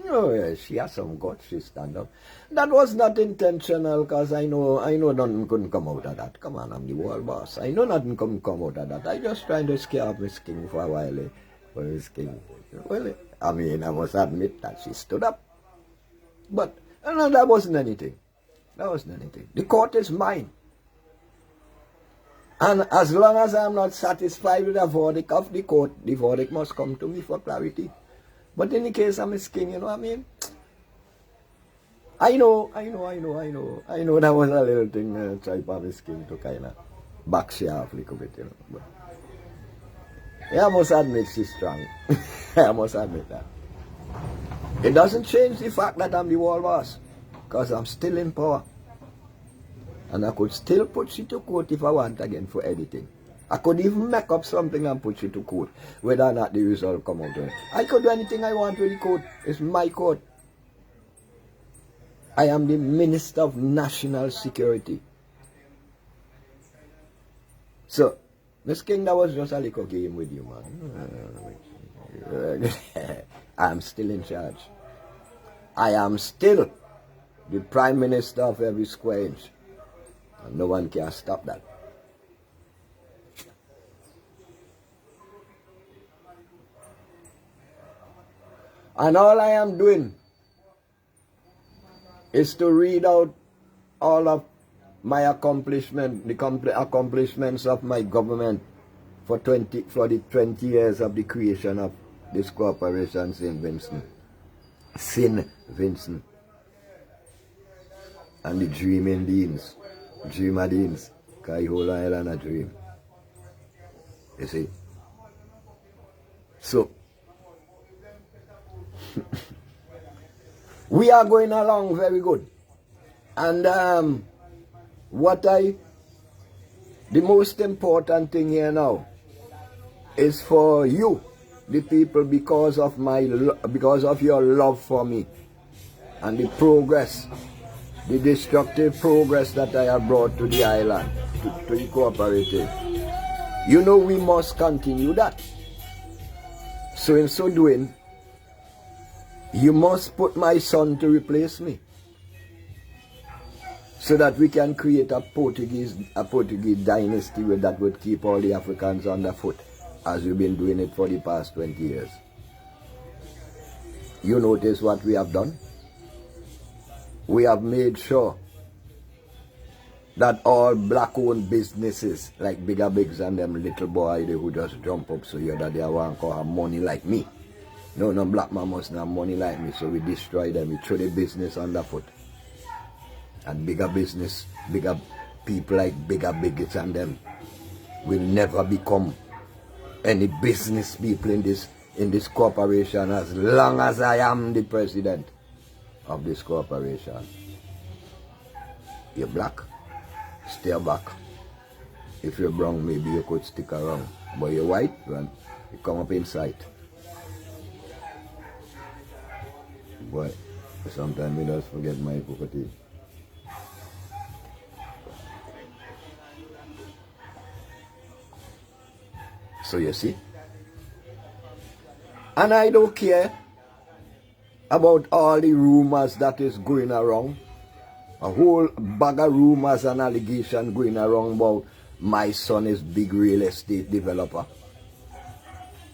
Yeah, she has some guts, she stand up. That was not intentional, because I know nothing couldn't come out of that. Come on, I'm the world boss. I know nothing couldn't come out of that. I just trying to scare off Miss King for a while. For Miss King. Well, I mean, I must admit that she stood up. But no, that wasn't anything. That wasn't anything. The court is mine. And as long as I'm not satisfied with the verdict of the court, the verdict must come to me for clarity. But in the case of Miss King, you know what I mean? I know that was a little thing, try for Miss King to kind of back she off a little bit, you know. But yeah, I must admit she's strong. I must admit that. It doesn't change the fact that I'm the world boss, because I'm still in power. And I could still put she to court if I want again for anything. I could even make up something and put she to court, whether or not the result come out. I could do anything I want with the court. It's my court. I am the Minister of National Security. So, Miss King, that was just a little game with you, man. I'm still in charge. I am still the Prime Minister of every square inch. And no one can stop that. And all I am doing is to read out all of my accomplishments, the accomplishments of my government for the 20 years of the creation of this corporation, St. Vincent. And the dreaming deans, dreamer deans, because whole island a dream. You see? So, we are going along very good. And the most important thing here now is for you, the people, because of your love for me and the progress, the destructive progress that I have brought to the island, to the cooperative. You know we must continue that. So in so doing, you must put my son to replace me, so that we can create a Portuguese dynasty that would keep all the Africans on the foot, as we've been doing it for the past 20 years. You notice what we have done? We have made sure that all black-owned businesses, like Bigger Bigs and them little boy they who just jump up so you that they want to have money like me. No black man must have money like me, so we destroy them, we throw the business underfoot. And bigger people like Bigger Bigs and them will never become any business people in this corporation as long as I am the president of this corporation. You're black, stay back. If you're brown, maybe you could stick around. But you're white, you come up in sight. But sometimes I just forget my property. So you see? And I don't care about all the rumors that is going around. A whole bag of rumors and allegations going around about my son is big real estate developer.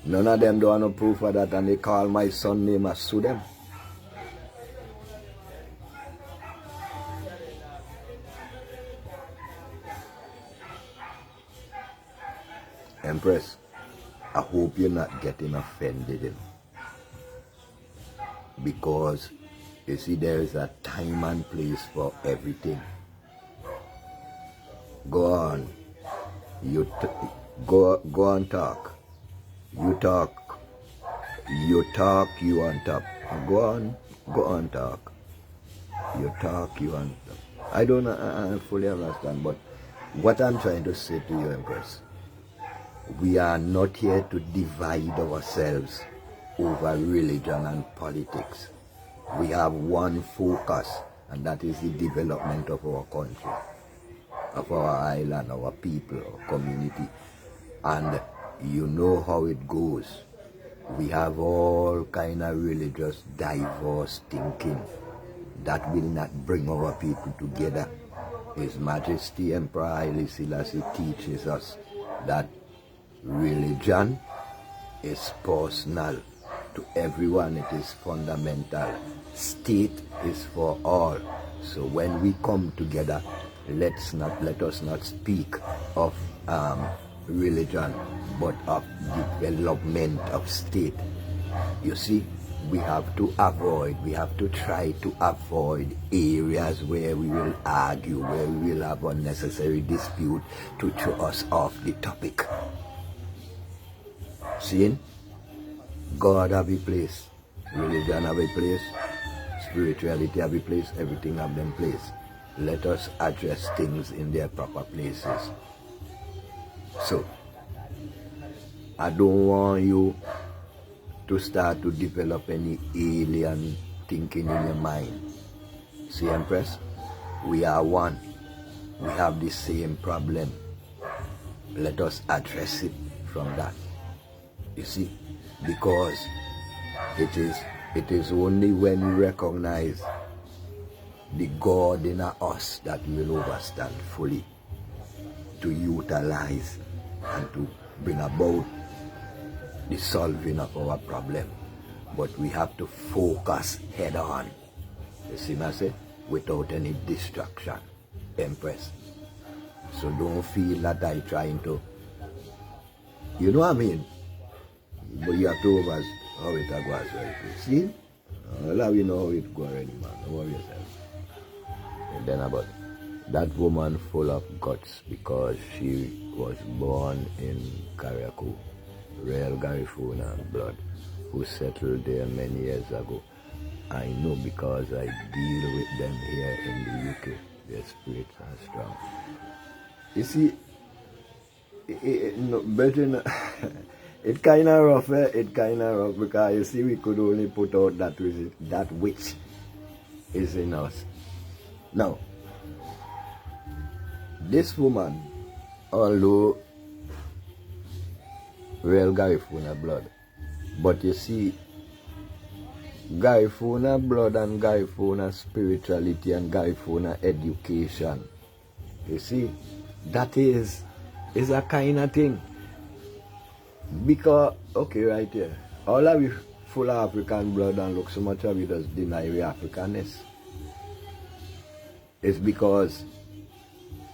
None of them don't have no proof of that, and they call my son name and sue them. Empress, I hope you're not getting offended, you know, because you see there is a time and place for everything. Go on, go on talk. You talk, you on top. Go on talk. You talk, you on top. I don't fully understand, but what I'm trying to say to you, Empress, we are not here to divide ourselves over religion and politics. We have one focus, and that is the development of our country, of our island, our people, our community. And you know how it goes. We have all kind of religious diverse thinking that will not bring our people together. His Majesty Emperor Haile Selassie teaches us that religion is personal to everyone. It is fundamental. State is for all. So when we come together, let us not speak of religion, but of development of state. You see, we have to try to avoid areas where we will argue, where we will have unnecessary dispute to throw us off the topic. Seeing? God have a place, religion have a place, spirituality have a place, everything have them place. Let us address things in their proper places. So, I don't want you to start to develop any alien thinking in your mind. See, Empress, we are one. We have the same problem. Let us address it from that. You see, because it is only when we recognize the God in us that we will overstand fully to utilize and to bring about the solving of our problem. But we have to focus head on. You see what I say? Without any distraction. Empress. So don't feel that I'm trying to, you know what I mean? But you have to over how it goes very quick. See? Allow you know how it goes already, man. Don't worry yourself. And then about that woman full of guts because she was born in Carriacou, real Garifuna blood, who settled there many years ago. I know because I deal with them here in the UK. Their spirits are strong. You see, it kind of rough, it kind of rough, because you see we could only put out that which is in us. Now, this woman, although real Garifuna blood, but you see, Garifuna blood and Garifuna spirituality and Garifuna education, you see, that is a kind of thing. Because, okay, right here, all of you full of African blood and look so much of it just deny your Africanness. It's because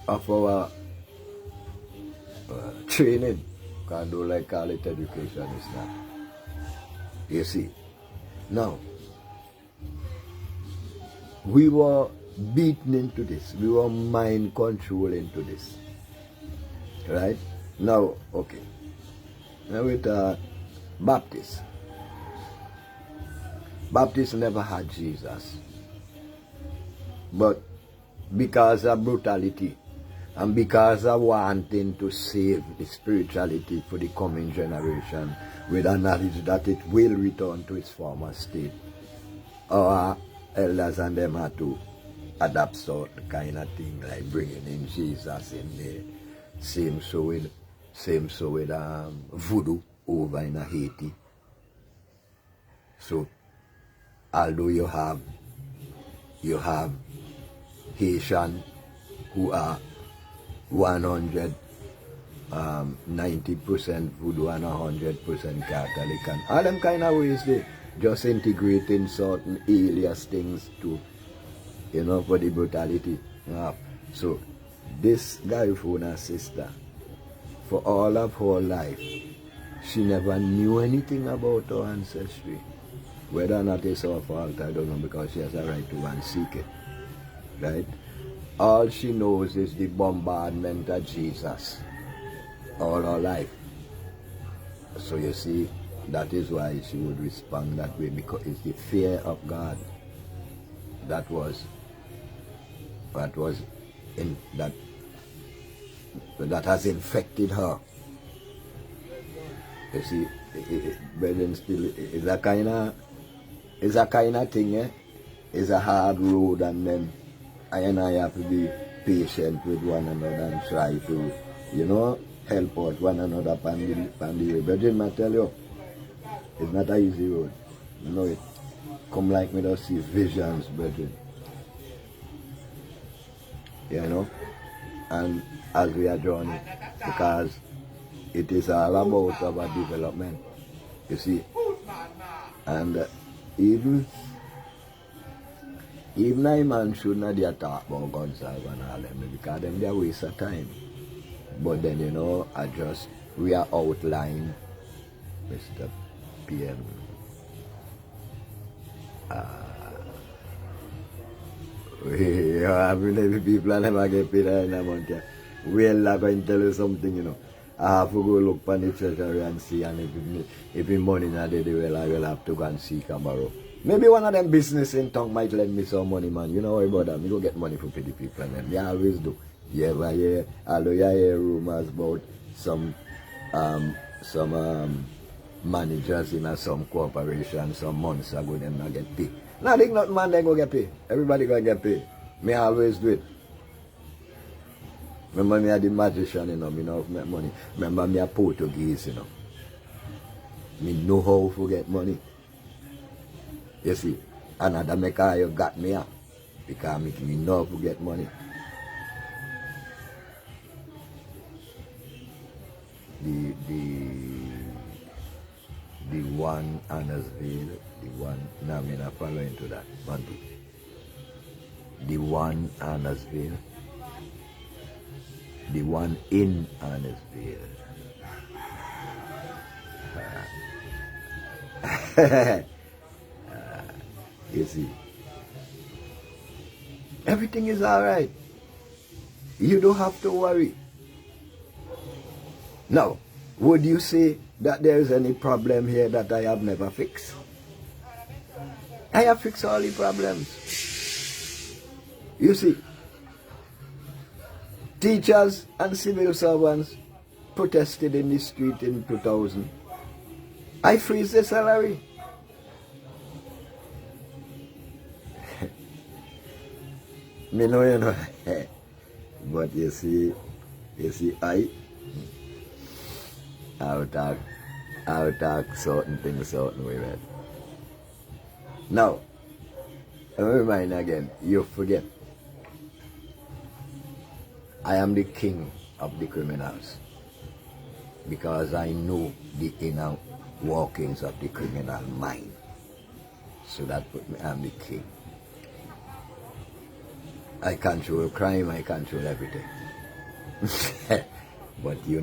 of our training. Can't do like call it education, it's not. You see. Now, we were beaten into this. We were mind controlled into this. Right? Now, okay. Now with Baptists. Baptists never had Jesus. But because of brutality and because of wanting to save the spirituality for the coming generation with a knowledge that it will return to its former state, our elders and them had to adapt certain kind of thing like bringing in Jesus in there. Same so with voodoo over in Haiti. So although you have Haitian who are 90% voodoo and 100% Catholic, and all them kind of ways they just integrating certain alias things to, you know, for the brutality. So this Garifuna sister, for all of her life, she never knew anything about her ancestry. Whether or not it's her fault, I don't know, because she has a right to go and seek it. Right? All she knows is the bombardment of Jesus all her life. So you see, that is why she would respond that way, because it's the fear of God that has infected her. You see, brethren, still it's a kind of thing, eh? It's a hard road, and then I have to be patient with one another and try to, help out one another upon the way. Brethren, I tell you, it's not an easy road. You know it. Come like me to see visions, brethren. And as we are journeying, because it is all about our development, you see. And even a man should not talk about guns and all them, because them they waste of time. But then, I just, we are outlined, Mr. PM. Every people never get paid in a month. Well, I'm going to tell you something, I have to go look for the treasury and see, and if the money not there, well, I will have to go and seek and borrow. Maybe one of them business in town might lend me some money, man. You know about that. Me go get money from the people, and them. They always do. You ever hear, although you hear rumors about some managers in some corporation some months ago, them not get paid. Now, think not man, they go get paid. Everybody go get paid. Me always do it. Remember me a the magician, me know make money. Remember me a Portuguese, Me know how to get money. You see, another maker you got me up. Because me know how to get money. The one Annersville, the one, now I'm not following to that, Monty. The one Annersville, the one in Annersville. You see, everything is alright. You don't have to worry. Now, would you say that there is any problem here that I have never fixed? I have fixed all the problems. You see, teachers and civil servants protested in the street in 2000. I freeze the salary. Me know, but you see, I'll talk certain things certain way, right? Now, let me remind again, you forget. I am the king of the criminals, because I know the inner workings of the criminal mind. So that put me, I'm the king. I control crime, I control everything. But you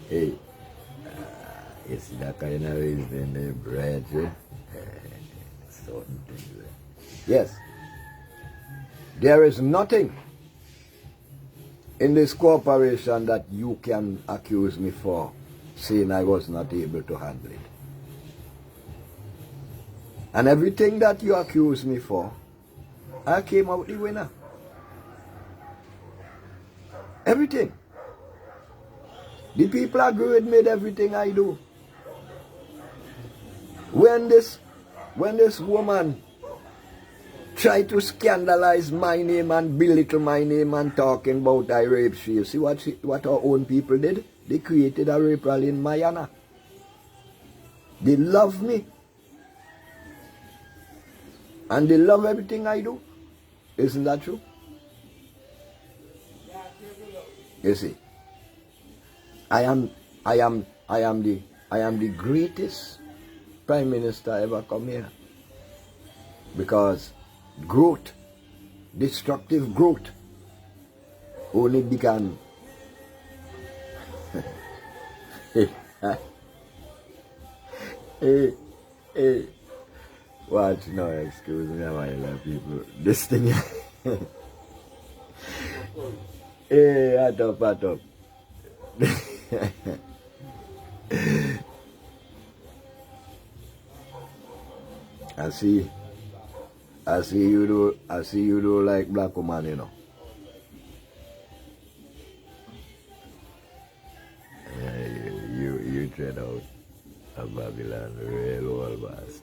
hey, you see that kind of reason the bread, certain things. Yes, there is nothing in this corporation that you can accuse me for saying I was not able to handle it. And everything that you accuse me for, I came out the winner. Everything. The people agree with me with everything I do. When this woman tried to scandalize my name and belittle my name and talking about I raped she, see what our own people did? They created a rape rally in Mayana. They love me. And they love everything I do. Isn't that true? You see, I am the greatest Prime Minister ever come here. Because growth destructive growth only began. Hey, hey, watch now, excuse me, my love people. This thing. Hey, hot up, hot up. I see you do like black woman, you know. Yeah, you tread out of Babylon, real old boss.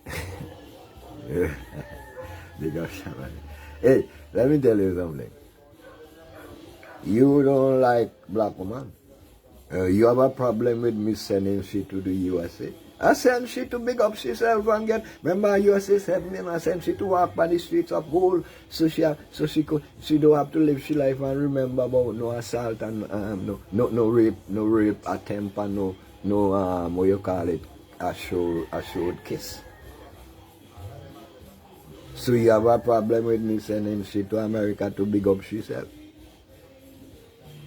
Big up, Shaman. Hey, let me tell you something. You don't like black woman. You have a problem with me sending she to the USA. I send she to big up herself and get. Remember, USA said me, and I send she to walk by the streets of gold, so she don't have to live she life and remember about no assault and no rape attempt and no what you call it, a showed kiss. So you have a problem with me sending she to America to big up herself.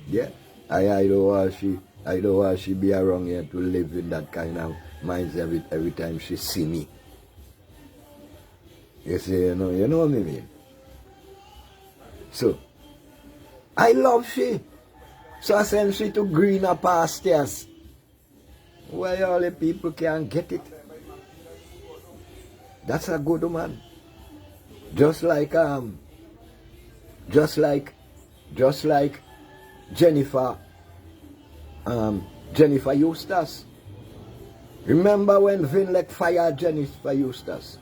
Yeah, I don't want she be around here to live with that kind of mindset every time she see me. You see, you know what I mean? So, I love she. So I send she to greener pastures where all the people can get it. That's a good woman. Just like Jennifer Eustace. Remember when Vinlek fired Jennifer Eustace?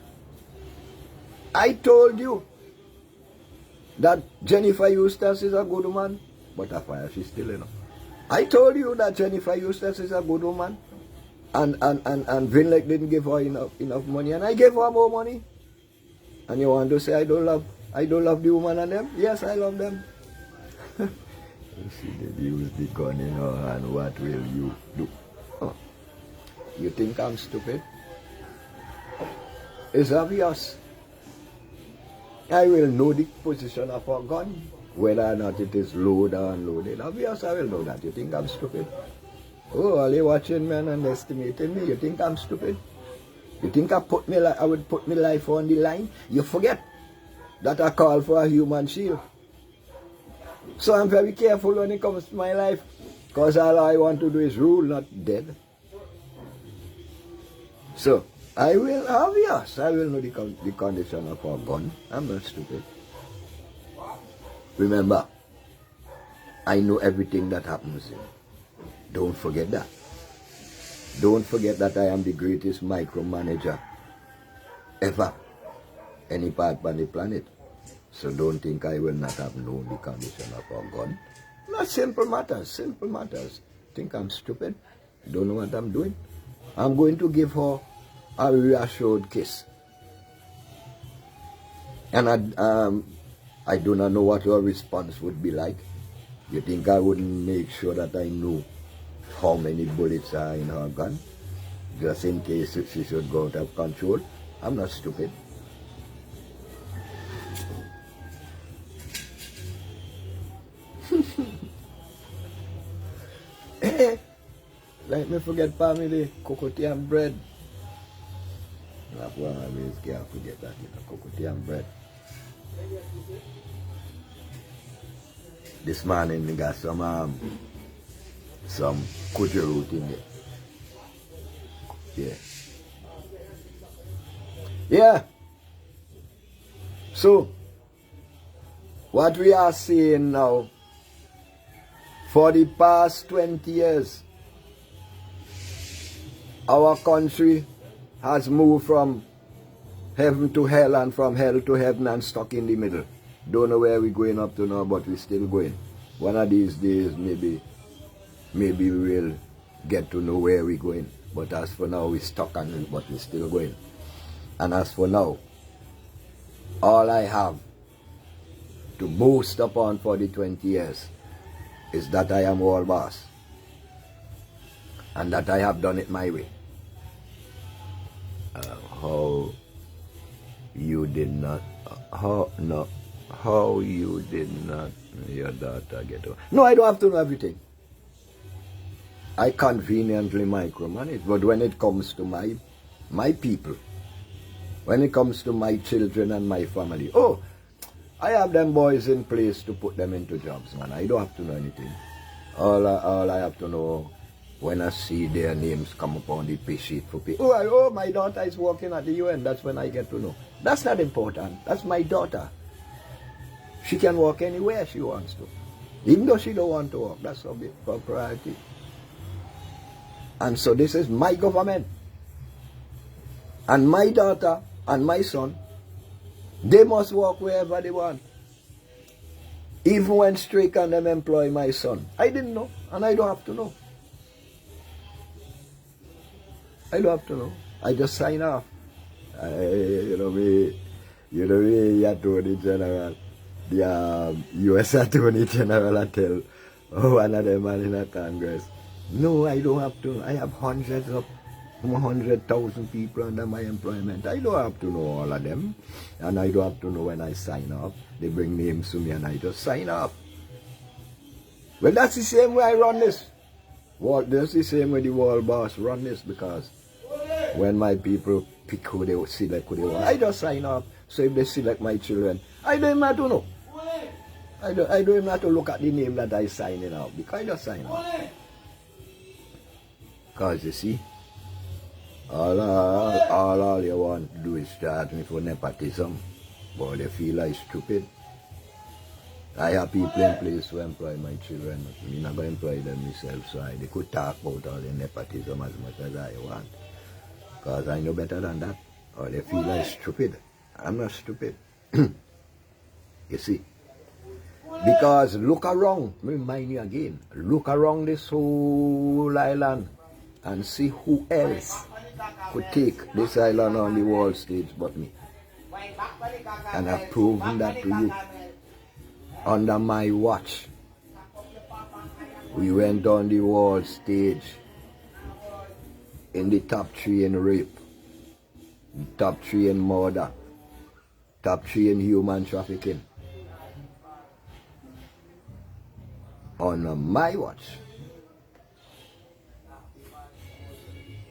I told you that Jennifer Eustace is a good woman, but I fire she's still enough. I told you that Jennifer Eustace is a good woman, and Vinlek didn't give her enough money, and I gave her more money. And you want to say I don't love the woman and them? Yes, I love them. You see, they use the gun in her hand. What will you do? Oh. You think I'm stupid? It's obvious. I will know the position of a gun, whether or not it is loaded or unloaded. Obvious, I will know that. You think I'm stupid? Oh, are you watching me and underestimating me? You think I'm stupid? You think I would put my life on the line? You forget that I call for a human shield. So I'm very careful when it comes to my life, because all I want to do is rule, not dead. So I will, obvious, I will know the condition of our gun. I'm not stupid. Remember, I know everything that happens. Don't forget that. Don't forget that I am the greatest micromanager ever, any part on the planet. So don't think I will not have known the condition of our gun. Not simple matters. Think I'm stupid? Don't know what I'm doing? I'm going to give her a reassured kiss. And I do not know what her response would be like. You think I wouldn't make sure that I know how many bullets are in her gun, just in case she should go out of control? I'm not stupid. Let me forget family, cocoa and bread. That's why I always can't forget that, cocoa and bread. This morning we got some koji root in there. Yeah. Yeah. So, what we are seeing now, for the past 20 years, our country has moved from heaven to hell and from hell to heaven and stuck in the middle. Don't know where we're going up to now, but we're still going. One of these days, maybe we will get to know where we're going. But as for now, we're stuck on, but we're still going. And as for now, all I have to boast upon for the 20 years is that I am world boss. And that I have done it my way. How you did not, how how you did not your daughter get over. No, I don't have to know everything. I conveniently micromanage, but when it comes to my people, when it comes to my children and my family, oh, I have them boys in place to put them into jobs, man. I don't have to know anything. All I have to know, when I see their names come up on the pay sheet for pay, oh, my daughter is working at the UN, that's when I get to know. That's not important. That's my daughter. She can work anywhere she wants to. Even though she don't want to work, that's her priority. And so this is my government. And my daughter and my son, they must work wherever they want. Even when Strick and them employ my son. I didn't know, and I don't have to know. I don't have to know. I just sign off. You Attorney General, the U.S. Attorney General, I tell one of them man in the Congress, no, I don't have to. I have hundreds of 100,000 people under my employment. I don't have to know all of them. And I don't have to know when I sign up. They bring names to me and I just sign up. Well, that's the same way I run this. That's the same way the world boss run this, because when my people pick who they select who they want, I just sign up. So if they select my children, I don't even have to know. I don't even have to look at the name that I sign in out, because I just sign up. Because you see, all you want to do is charge me for nepotism, but they feel like stupid. I have people in place to employ my children. I'm not going to employ them myself, so they could talk about all the nepotism as much as I want. Because I know better than that. Or they feel like stupid. I'm not stupid. You see. Because look around, remind you again, look around this whole island and see who else could take this island on the world stage but me. And I've proven that to you. Under my watch, we went on the world stage in the top 3 in rape, top 3 in murder, top 3 in human trafficking. Under my watch.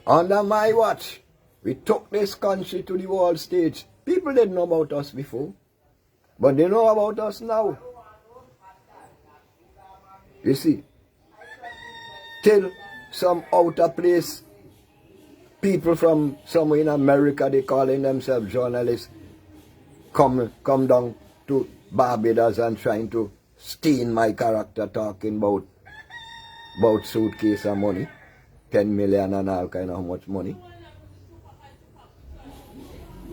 Under my watch, we took this country to the world stage. People didn't know about us before, but they know about us now. You see, till some outer place, people from somewhere in America, they calling themselves journalists, come down to Barbados and trying to stain my character, talking about suitcase of money, 10 million and all kind of much money.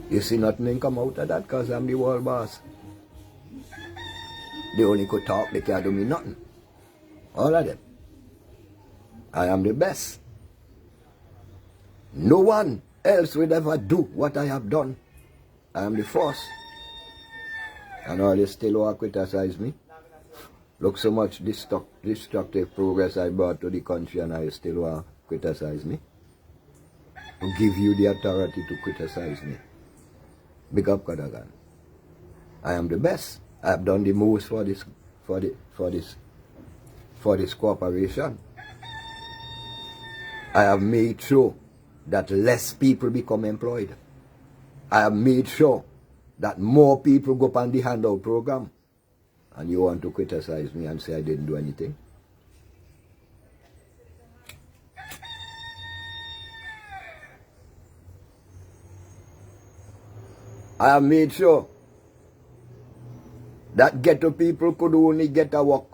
You see, nothing come out of that because I'm the world boss. They only could talk, they can't do me nothing. All of them. I am the best. No one else will ever do what I have done. I am the first. And all they still want to criticize me. Look so much destructive progress I brought to the country and I still want to criticize me. To give you the authority to criticize me. Big up Kadagan. I am the best. I have done the most for this cooperation. I have made sure that less people become employed. I have made sure that more people go on the handout program. And you want to criticize me and say I didn't do anything? I have made sure that ghetto people could only get a work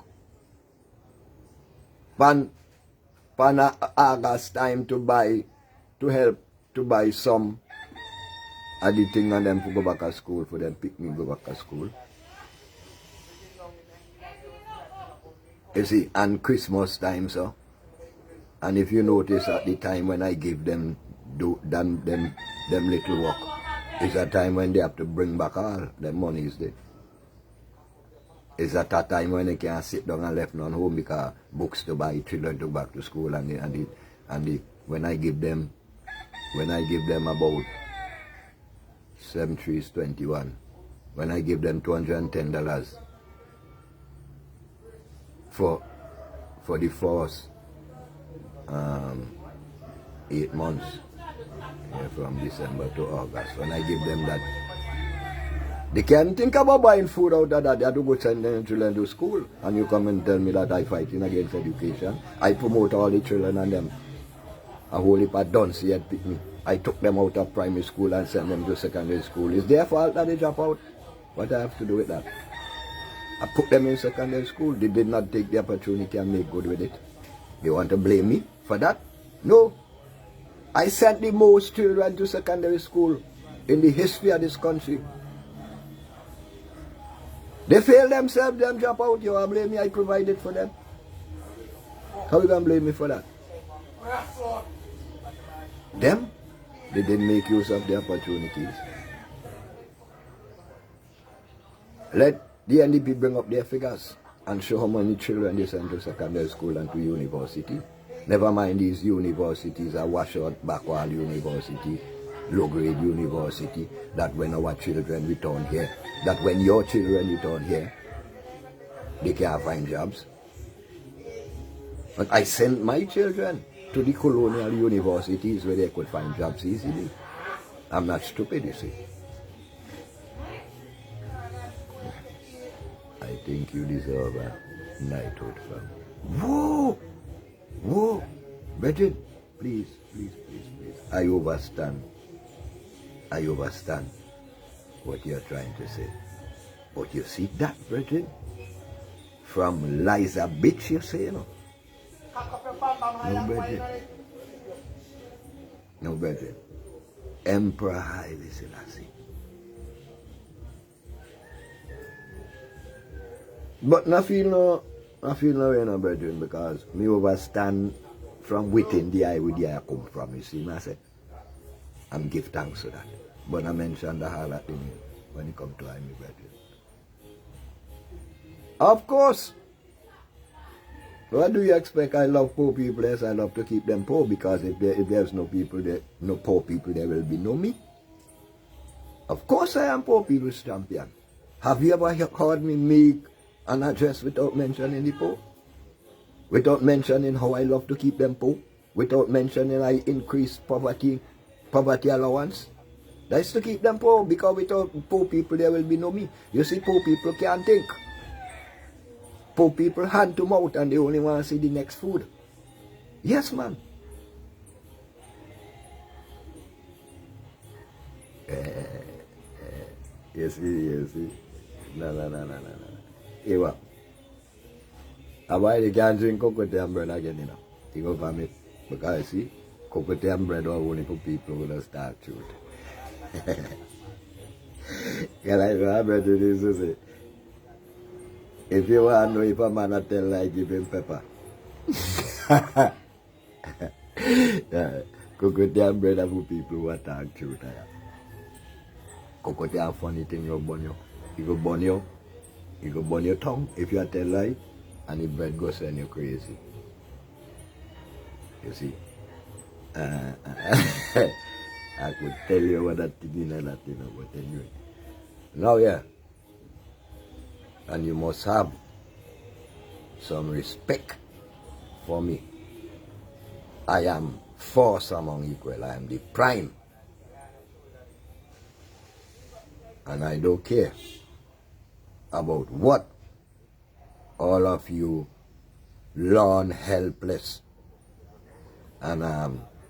pan August time to help to buy some of the thing and them to go back to school, for them pick me go back to school. You see, and Christmas time, so. And if you notice at the time when I give them them little work, it's a time when they have to bring back all the monies there. It's at a time when they can't sit down and left none home because books to buy, children to go back to school, and when I give them about 7 3 is 21, when I give them $210 for the first 8 months, from December to August. When I give them that, they can't think about buying food out of that. They have to go send their children to school. And you come and tell me that I fighting against education. I promote all the children and them. A whole heap of dunce yet pick me. I took them out of primary school and sent them to secondary school. It's their fault that they drop out. What I have to do with that? I put them in secondary school. They did not take the opportunity and make good with it. You want to blame me for that? No. I sent the most children to secondary school in the history of this country. They fail themselves, them drop out. You want to blame me? I provided for them. How you going to blame me for that? Them? They didn't make use of the opportunities. Let the NDP bring up their figures and show how many children they send to secondary school and to university. Never mind these universities are washout, backward university, low-grade university, that when our children return here, that when your children return here, they can't find jobs. But I sent my children to the colonial universities where they could find jobs easily. I'm not stupid, you see. I think you deserve a knighthood from. Whoa! Whoa! Bridget, please. I understand what you're trying to say. But you see that, Bridget? From Liza bitch, you say, no? No, Bridget. Emperor Haile Selassie. But I feel no way, brethren, because me overstand from within the eye where the eye come from. You see, I say, and give thanks to that. But I mentioned the whole thing when it comes to me, brethren. Of course. What do you expect? I love poor people, yes, I love to keep them poor, because if there's no people there, no poor people, there will be no me. Of course I am poor people's champion. Have you ever heard me make an address without mentioning the poor? Without mentioning how I love to keep them poor? Without mentioning I increase poverty allowance? That's to keep them poor, because without poor people there will be no me. You see, poor people can't think. Poor people hand to mouth and they only want to see the next food. Yes, man. You see. No. Hey, what? Why they can't drink coconut and bread again, you know? You go for me. Because, see, coconut and bread are only for people who don't start truth. Yeah, like my brother used to say, if you want to know if a man a tell lie, give him pepper. Coconut and bread are for people who talk truth. Coconut are funny thing you burn you. You go burn your tongue if you tell lie, and the bread goes send you crazy. You see? I could tell you what that thing is, but anyway. Now, yeah. And you must have some respect for me. I am force among equal. I am the prime. And I don't care about what all of you lone, helpless, and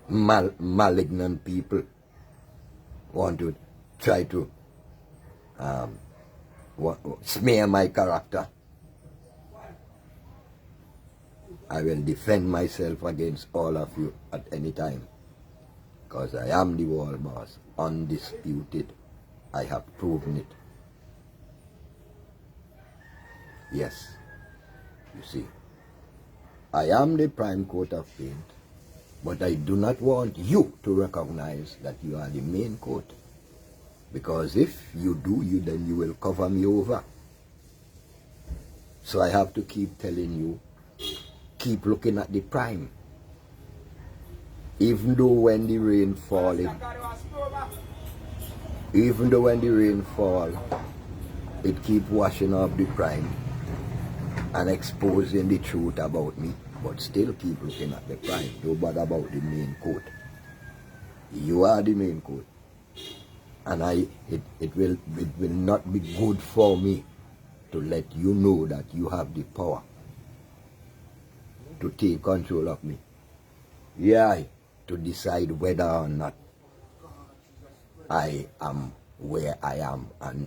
malignant people want to try to smear my character. I will defend myself against all of you at any time, because I am the world boss, undisputed. I have proven it. Yes, you see, I am the prime coat of paint, but I do not want you to recognize that you are the main coat. Because if you do, then you will cover me over. So I have to keep telling you, keep looking at the prime. Even though when the rain fall, It keep washing off the crime and exposing the truth about me, but still keep looking at the crime. Don't bother about the main court. You are the main court. And it will not be good for me to let you know that you have the power to take control of me. Yeah, to decide whether or not I am where I am and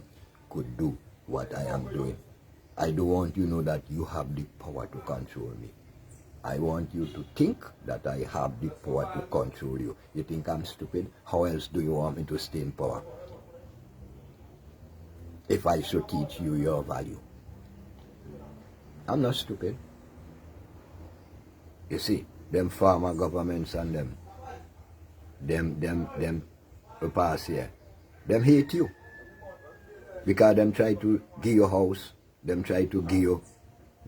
could do what I am doing. I don't want you to know that you have the power to control me. I want you to think that I have the power to control you. You think I'm stupid? How else do you want me to stay in power? If I should teach you your value. I'm not stupid. You see, them farmer governments and them pass here, them hate you. Because them try to give you a house, them try to give you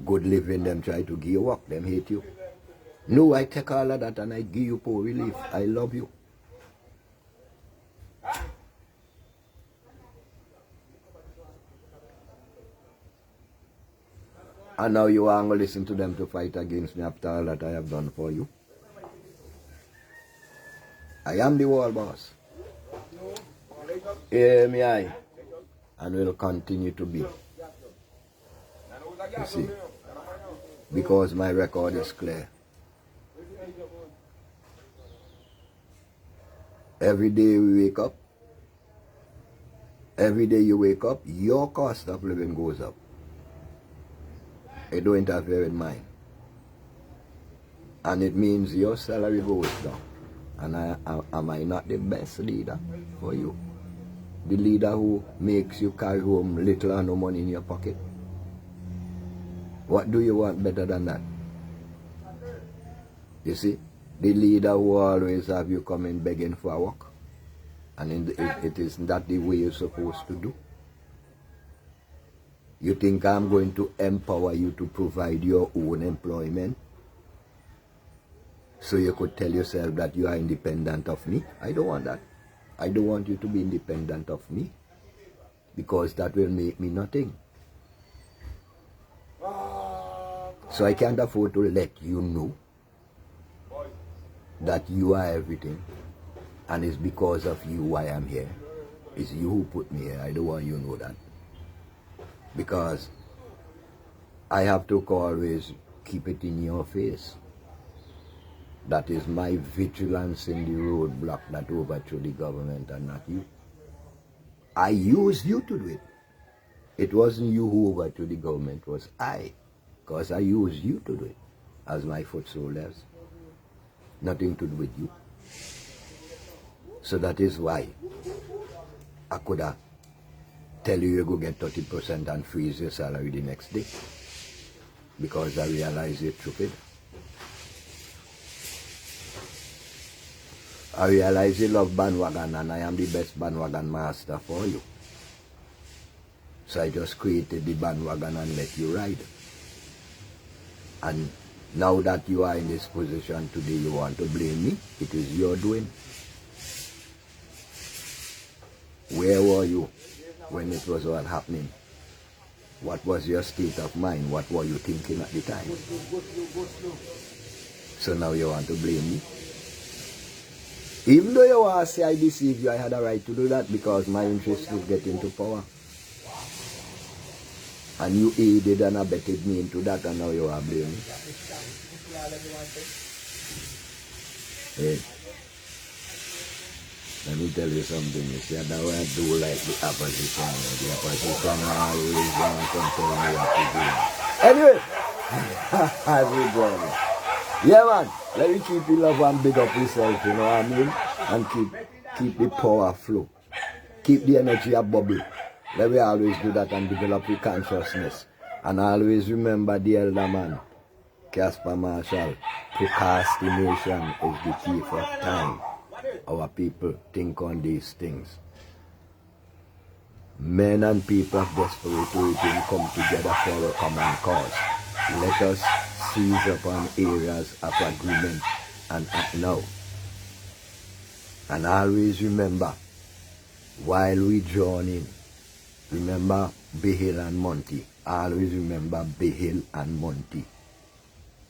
good living, them try to give you work, them hate you. No, I take all of that and I give you poor relief. I love you. And now you are going to listen to them to fight against me after all that I have done for you. I am the world boss. Hear me, I. And will continue to be. You see, because my record is clear. Every day we wake up, every day you wake up, your cost of living goes up. It don't interfere with mine. And it means your salary goes down. And am I not the best leader for you? The leader who makes you carry home little or no money in your pocket? What do you want better than that? You see, the leader who always have you coming begging for work. And it is not the way you're supposed to do. You think I'm going to empower you to provide your own employment? So you could tell yourself that you are independent of me? I don't want that. I don't want you to be independent of me. Because that will make me nothing. So I can't afford to let you know that you are everything. And it's because of you why I'm here. It's you who put me here. I don't want you to know that. Because I have to always keep it in your face. That is my vigilance in the roadblock that overthrew the government and not you. I used you to do it. It wasn't you who overthrew the government, it was I. Because I used you to do it as my foot soldiers. Nothing to do with you. So that is why I could have tell you go get 30% and freeze your salary the next day. Because I realize you're stupid. I realize you love bandwagon and I am the best bandwagon master for you. So I just created the bandwagon and let you ride. And now that you are in this position today, you want to blame me? It is your doing. Where were you when it was all happening? What was your state of mind? What were you thinking at the time? So now you want to blame me? Even though you want to say I deceived you, I had a right to do that because my interest is getting to power. And you aided and abetted me into that, and now you are blaming me. Hey, let me tell you something. You see, I don't want to do like the opposition. The opposition always want to tell me what to do. Anyway, everybody. Yeah, man. Let me keep you love and big up yourself, you know what I mean? And keep the power flow. Keep the energy a bubble. Let me always do that and develop your consciousness. And always remember the elder man, Casper Marshall, procrastination is the thief of time. Our people think on these things. Men and people of desperate come together for a common cause. Let us seize upon areas of agreement and act now. And always remember, while we join in, remember Bill and Monty. Always remember Bill and Monty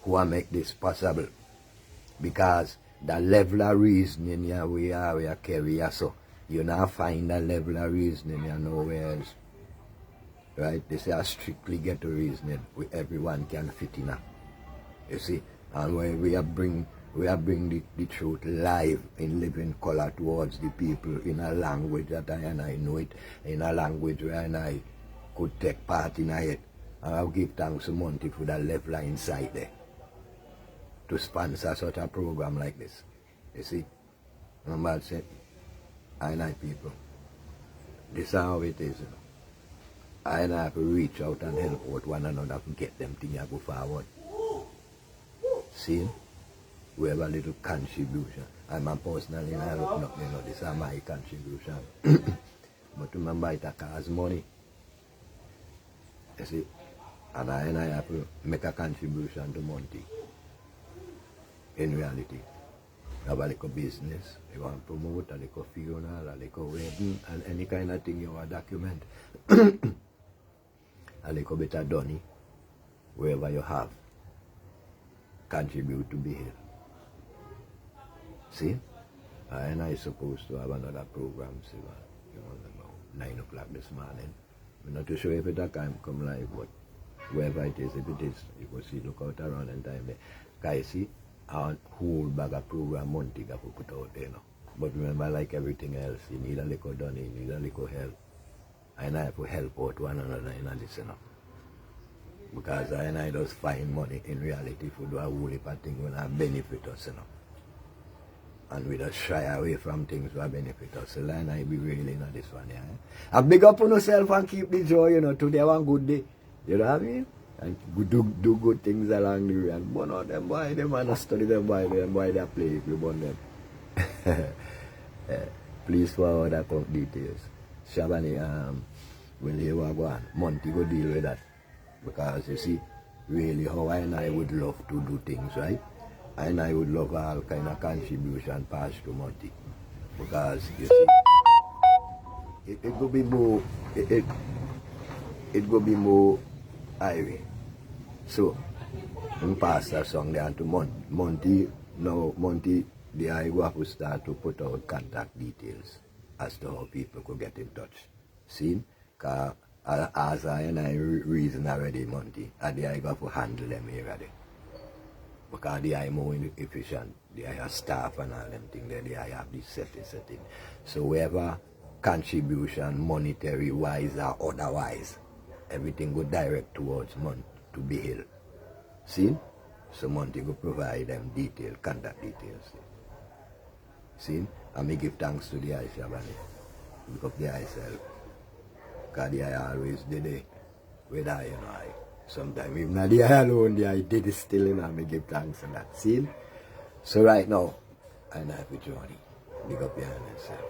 who make this possible. Because the level of reasoning here we carry so. You now find a level of reasoning here nowhere else. Right? This is strictly ghetto reasoning where everyone can fit in. You see? And when we are bring the truth live in living color towards the people in a language that I know it, in a language where I could take part in it. And I'll give thanks to Monty for the level inside there to sponsor such a program like this. You see? Remember I said, I people, this is how it is. You know? I have to reach out and help out one another to get them things to go forward. See? We have a little contribution. I'm a personally I look up, you know, this is my contribution. But remember it costs money. You see? And I have to make a contribution to Monty. In reality. You have a little business, you want to promote a little funeral, a little wedding, and any kind of thing you want to document. A little bit of money, wherever you have, contribute to be here. See? And I supposed to have another program, see, you know, about 9 o'clock this morning. I'm not too sure if it can come live, but wherever it is, if it is, you can see, look out around and time there. Guys, see, a whole bag of program Monty got to put out there, you know. But remember, like everything else, you need a little money, you need a little help. And I have to help out one another in this, you know. Because I just find money in reality for do a whole heap of things that benefit us, you know. And we just shy away from things that benefit us. So I be really in this one, yeah. And big up on yourself and keep the joy, you know, today one good day. You know what I mean? And do good things along the way. And burn out them boy, them and study them boy they play if you burn them. Please forward the account details. Shabani, will you go on? Monty go deal with that. Because you see, really how I would love to do things, right? And I would love all kind of contribution passed to Monty. Because you see, it could be more it could be more Ivy. So when pass that song down to Monty, now Monty the I go have to start to put out contact details as to how people could get in touch. See? Because as I reason already, Monty, and the I go to handle them already. Because the I more efficient, the I have staff and all them things, the I have this setting. So wherever contribution, monetary wise or otherwise, everything go direct towards Monty to be held. See? So Monty go provide them contact details. See? And me give thanks to the I Shabani. Because the I self. Because the I always did it with I, you know, sometimes even not the I alone, the I did it still, you know, me give thanks for that. See? So right now, I have a journey. Big up behind yourself.